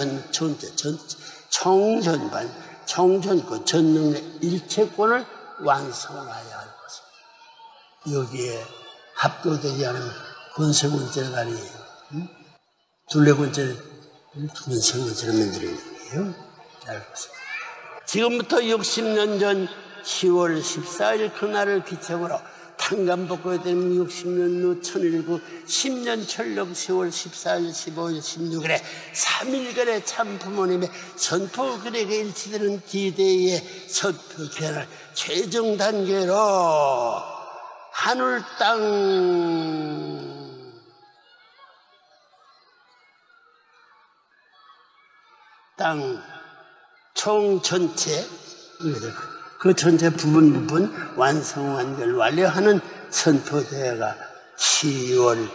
총 전반 총전권 전능의 일체권을 완성하여야 할 것입니다. 여기에 합도되지 않으면 권세권죄가 아니에요. 둘레권죄 권세권죄를 만들어야 돼요. 알 것입니다. 지금부터 60년 전 10월 14일 그날을 기점으로 탕감복구에 되는 60년 후 1019 10년 철력 10월 14일 15일 16일에 3일간의 참 부모님의 선포 글에게 일치되는 D-Day의 선포 개를 최종 단계로 하늘 땅 총 전체 그 전체 부분 완성 완결 완료하는 선포대회가 10월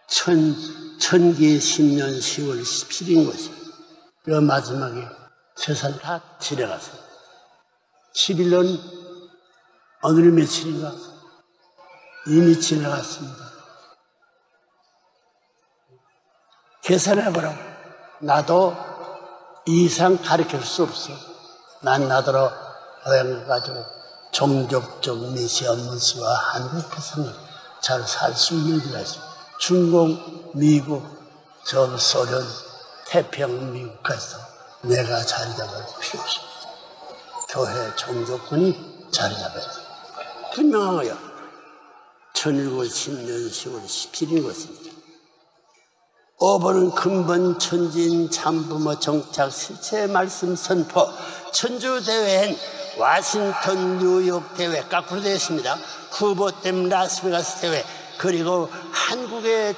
천기 10년 10월 10일인 것입니다. 그 마지막에 세상 다 지나갔어요. 11년 오늘이 며칠인가? 이미 지나갔습니다. 계산해보라고. 나도 이 이상 가르칠 수 없어. 난 나더러 고향을 가지고 종족적 메시아 문수와 한국 백성이 잘 살 수 있는 줄 알죠. 중공, 미국, 전 소련, 태평 미국까지도 내가 자리 잡을 필요 없습니다. 교회 종족권이 자리 잡아야 돼. 분명한 거예요. 1910년 10월 17일인 것입니다. 5번은 근본 천진 참부모 정착 실체 말씀 선포 천주대회엔 와싱턴 뉴욕 대회 거꾸로 되어 있습니다. 후보댐 라스베가스 대회 그리고 한국의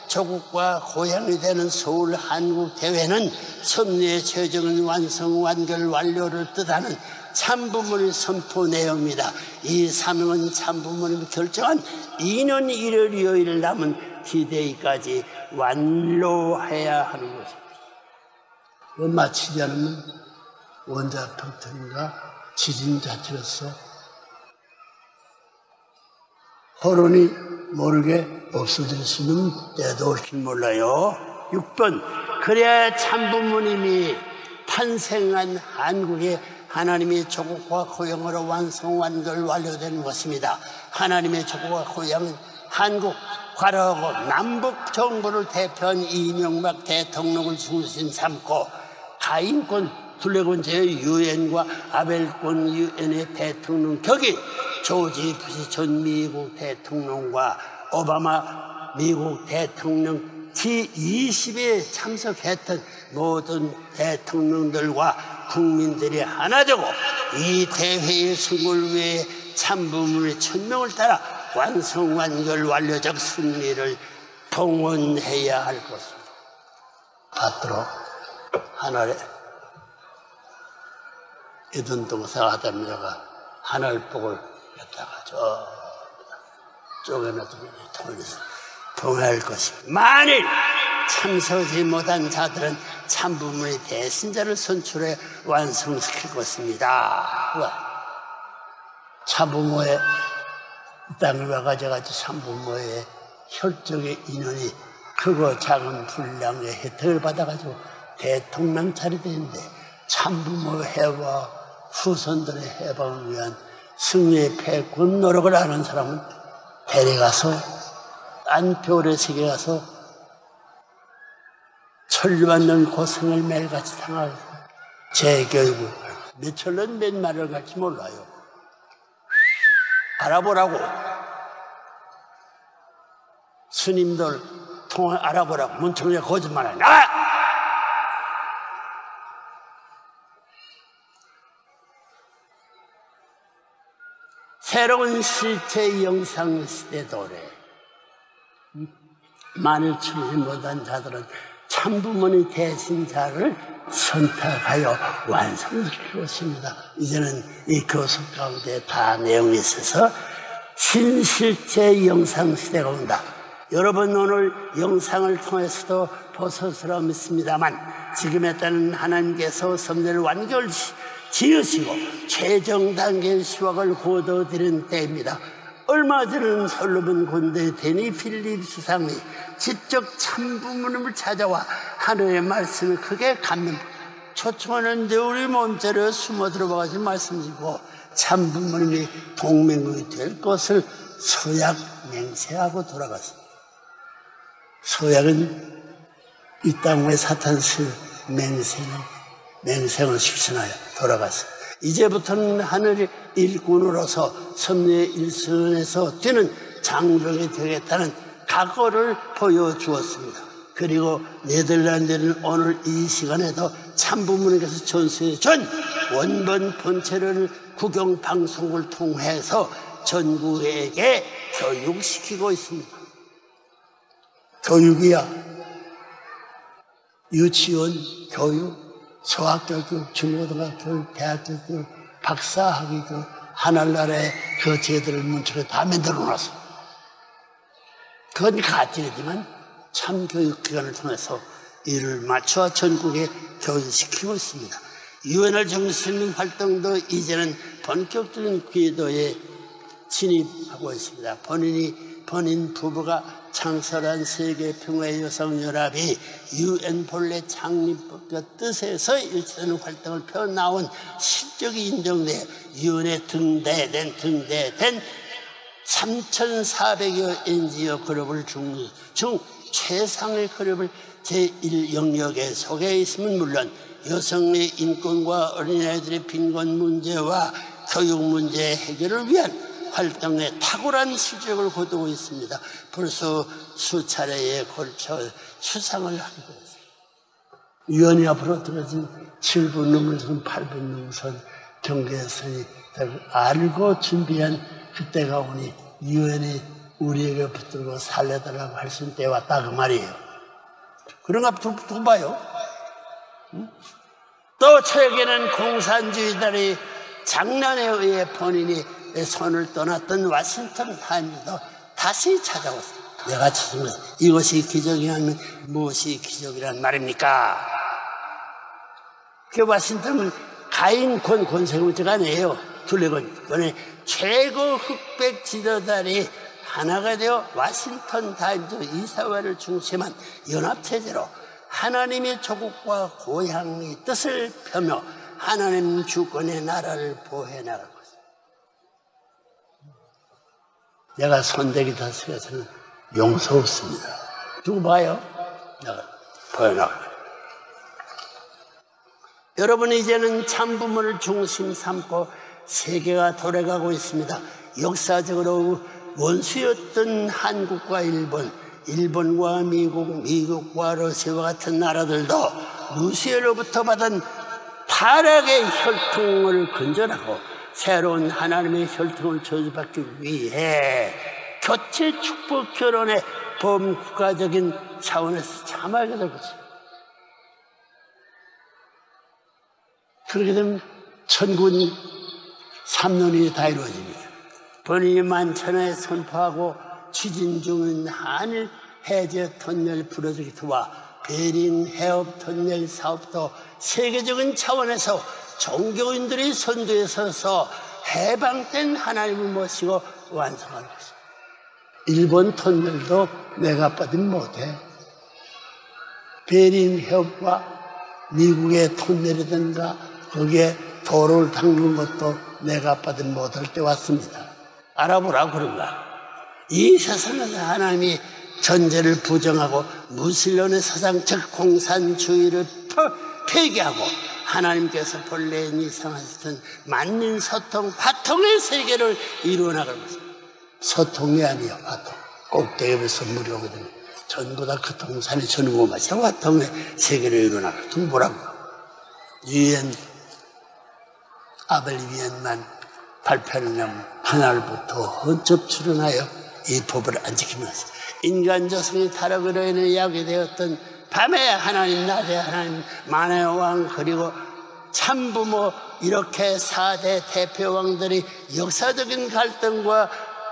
조국과 고향이 되는 서울 한국 대회는 섭리의 최종은 완성 완결 완료를 뜻하는 참부모님 선포 내용입니다. 이 사명은 참부모님이 결정한 2년 1월 2일 남은 D-Day까지 완료해야 하는 것입니다. 마치지 않으면 원자 평통인가 지진 자체로서 호론이 모르게 없어질 수 있는 때도 올지 몰라요. 6번, 그래야 참부모님이 탄생한 한국에 하나님의 조국과 고향으로 완성완결 완료된 것입니다. 하나님의 조국과 고향은 한국, 과로하고 남북 정부를 대표한 이명박 대통령을 중심 삼고 가인권, 둘레권 제의 유엔과 아벨권 유엔의 대통령 격이 조지 부시 전 미국 대통령과 오바마 미국 대통령 G20에 참석했던 모든 대통령들과 국민들이 하나 되고 이 대회의 성공을 위해 참부모의 천명을 따라 완성완결 완료적 승리를 동원해야 할 것입니다. 받들어 하늘에 이든동사 하다미가 하늘복을 갖다가 쪼개놔두면 통해서 동할 것입니다. 만일 참석하지 못한 자들은 참부모의 대신자를 선출해 완성시킬 것입니다. 참부모의 땅을 와가지고 참부모의 혈족의 인원이 크고 작은 분량의 혜택을 받아가지고 대통령 차례되는데 참부모 해와 후손들의 해방을 위한 승리의 패권 노력을 하는 사람은 데려가서 딴 별의 세계 가서 천리받는 고생을 매일같이 당하고 재교육을 몇천년 몇 말을 갈지 몰라요. 알아보라고 스님들 통화 알아보라고 문청에 거짓말해. 나가! 새로운 실제 영상 시대 도래. 만일 출시 못한 자들은 참부모의 대신자를 선택하여 완성시킬 것입니다. 이제는 이 교섭 가운데 다 내용이 있어서 신실제 영상 시대가 온다. 여러분 오늘 영상을 통해서도 보소스러 믿습니다만 지금에 따른 하나님께서 섭리를 완결 지으시고 최종 단계의 수확을 거둬들인 때입니다. 얼마 전에는 솔로몬 군대 데니 필립 수상이 직접 참부모님을 찾아와 하늘의 말씀을 크게 감명 초청하는데 우리 몸자리에 숨어 들어가서 말씀드리고 참부모님이 동맹국이 될 것을 서약 맹세하고 돌아갔습니다. 서약은 이 땅에 사탄스 맹생을 실천하여 돌아갔습니다. 이제부터는 하늘의 일꾼으로서 섭리의 일선에서 뛰는 장벽이 되겠다는 각오를 보여주었습니다. 그리고 네덜란드는 오늘 이 시간에도 참부모님께서 전수해 준 원본 본체를 국영방송을 통해서 전국에게 교육시키고 있습니다. 교육이야. 유치원 교육, 소학교육, 중고등학교 교육, 대학교 교육, 박사학위 교육, 하늘나라의 그 제도를 문책에 다 만들어놨어. 그건 가짜이지만 참교육기관을 통해서 이를 맞춰 전국에 교육시키고 있습니다. 유엔을 중심인 활동도 이제는 본격적인 궤도에 진입하고 있습니다. 본인 부부가 창설한 세계평화여성연합이 유엔 본래 창립법과 뜻에서 일치하는 활동을 펴나온 실적이 인정돼 유엔에 등대된 3,400여 NGO 그룹을 중 최상의 그룹을 제1영역에 속해 있으면 물론 여성의 인권과 어린아이들의 빈곤 문제와 교육 문제 해결을 위한 활동에 탁월한 실적을 거두고 있습니다. 벌써 수차례에 걸쳐 수상을 하기도 했습니다. 유엔이 앞으로 들어진 7분 넘은 8분 넘은 경계선이 알고 준비한 그때가 오니 유엔이 우리에게 붙들고 살려달라고 할 수 있는 때가 왔다 그 말이에요. 그런가 두고 봐요. 또 최근에는 공산주의들의 장난에 의해 본인이 손을 떠났던 워싱턴 타임즈도 다시 찾아왔습니다. 내가 찾으면 이것이 기적이라면 무엇이 기적이란 말입니까? 그 워싱턴은 가인권 권세군자가 아니에요. 둘레건에 최고 흑백 지도자들이 하나가 되어 워싱턴 타임즈 이사회를 중심한 연합체제로 하나님의 조국과 고향의 뜻을 펴며 하나님 주권의 나라를 보호해 나갈 것입니다. 내가 손대기 다스려서는 용서 없습니다. 두고 봐요. 내가 보여 나갈 거예요. 여러분, 이제는 참부모를 중심 삼고 세계가 돌아가고 있습니다. 역사적으로 원수였던 한국과 일본, 일본과 미국, 미국과 러시아와 같은 나라들도 루시아로부터 받은 타락의 혈통을 근절하고 새로운 하나님의 혈통을 저주받기 위해 교체 축복 결혼의 범국가적인 차원에서 참하게 될 것입니다. 그렇게 되면 천군 3년이 다 이루어집니다. 본인이 만천하에 선포하고 추진 중인 한일 해저 터널 프로젝트와 베링 해협 터널 사업도 세계적인 차원에서 종교인들의 선두에 서서 해방된 하나님을 모시고 완성할 것입니다. 일본 터널도 내가 빠진 못해. 베링 해협과 미국의 터널이든가 거기에 도로를 닦는 것도 내가 빠진 못할 때 왔습니다. 알아보라고 그런가. 이 세상에서 하나님이 전제를 부정하고 무신론의 사상 즉 공산주의를 폐기하고 하나님께서 본래 이상하셨던 만민소통 화통의 세계를 이루어 나갈 것입니다. 소통이 아니요 화통. 꼭대기에서 무료거든요. 전부 다 그 동산에 전부 못 마시고 화통의 세계를 이루어 나갈 것입니다. 뭐라고? 유엔 아벨리비엔만 발표하느냐면 하늘부터 헌접 출현하여 이 법을 안 지키면서 인간 조성이 타락으로 인해 야기되었던 밤에 하나님, 낮에 하나님, 만의 왕 그리고 참부모 이렇게 4대 대표왕들이 역사적인 갈등과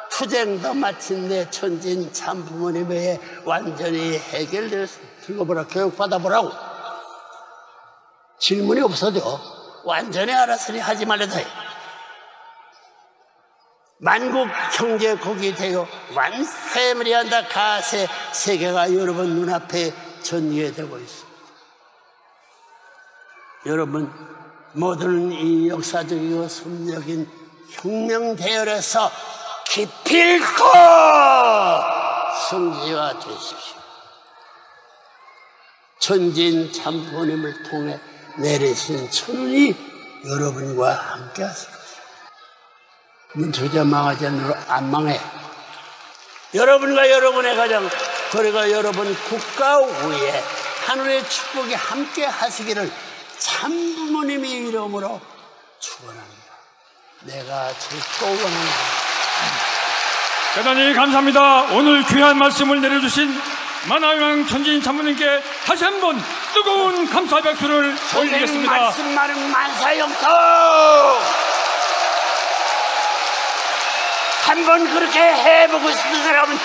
투쟁도 마침내 천진 참부모님에 의해 완전히 해결되었습니다. 들어보라, 교육받아보라고. 질문이 없어도 완전히 알았으니 하지 말라도 해. 만국 형제국이 되어 완세무리한다 가세 세계가 여러분 눈앞에 전개되고 있습니다. 여러분 모두는 이 역사적이고 섭력인 혁명 대열에서 기필코 승리가 되십시오. 천진 참부모님을 통해 내리신 천운이 여러분과 함께 하실 것입니다. 문초자 망하지 않으로 안 망해. 여러분과 여러분의 가정 그리고 여러분 국가 위에 하늘의 축복이 함께 하시기를 참부모님의 이름으로 축원합니다. 내가 제일 원합니다. 대단히 감사합니다. 오늘 귀한 말씀을 내려주신 만화영 천진 참부님께 다시 한번 뜨거운 감사 박수를 올리겠습니다. 말씀 많은 만사형통 한번 그렇게 해보고 싶은 사람은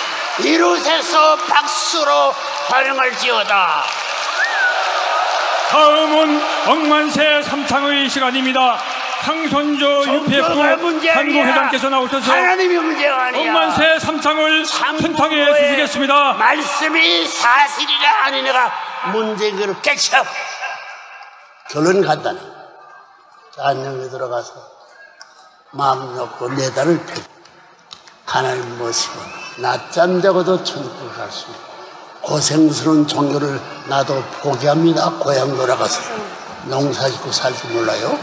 이곳에서 박수로 환영을 지어다. 다음은 억만세 삼창의 시간입니다. 상선조 UPF 한국회장께서 나오셔서 하나님이 문제가 아니야. 억만세 삼창을 선창해 주시겠습니다. 말씀이 사실이라 아니냐가 문제인 걸 깨쳐. 결론 간단해. 안녕히 들어가서 마음 놓고 네 달을 펴고 하나님 모시고 낮잠 자고도 천국 갈 수 있는 고생스러운 종교를 나도 포기합니다. 고향 돌아가서 농사 짓고 살지 몰라요.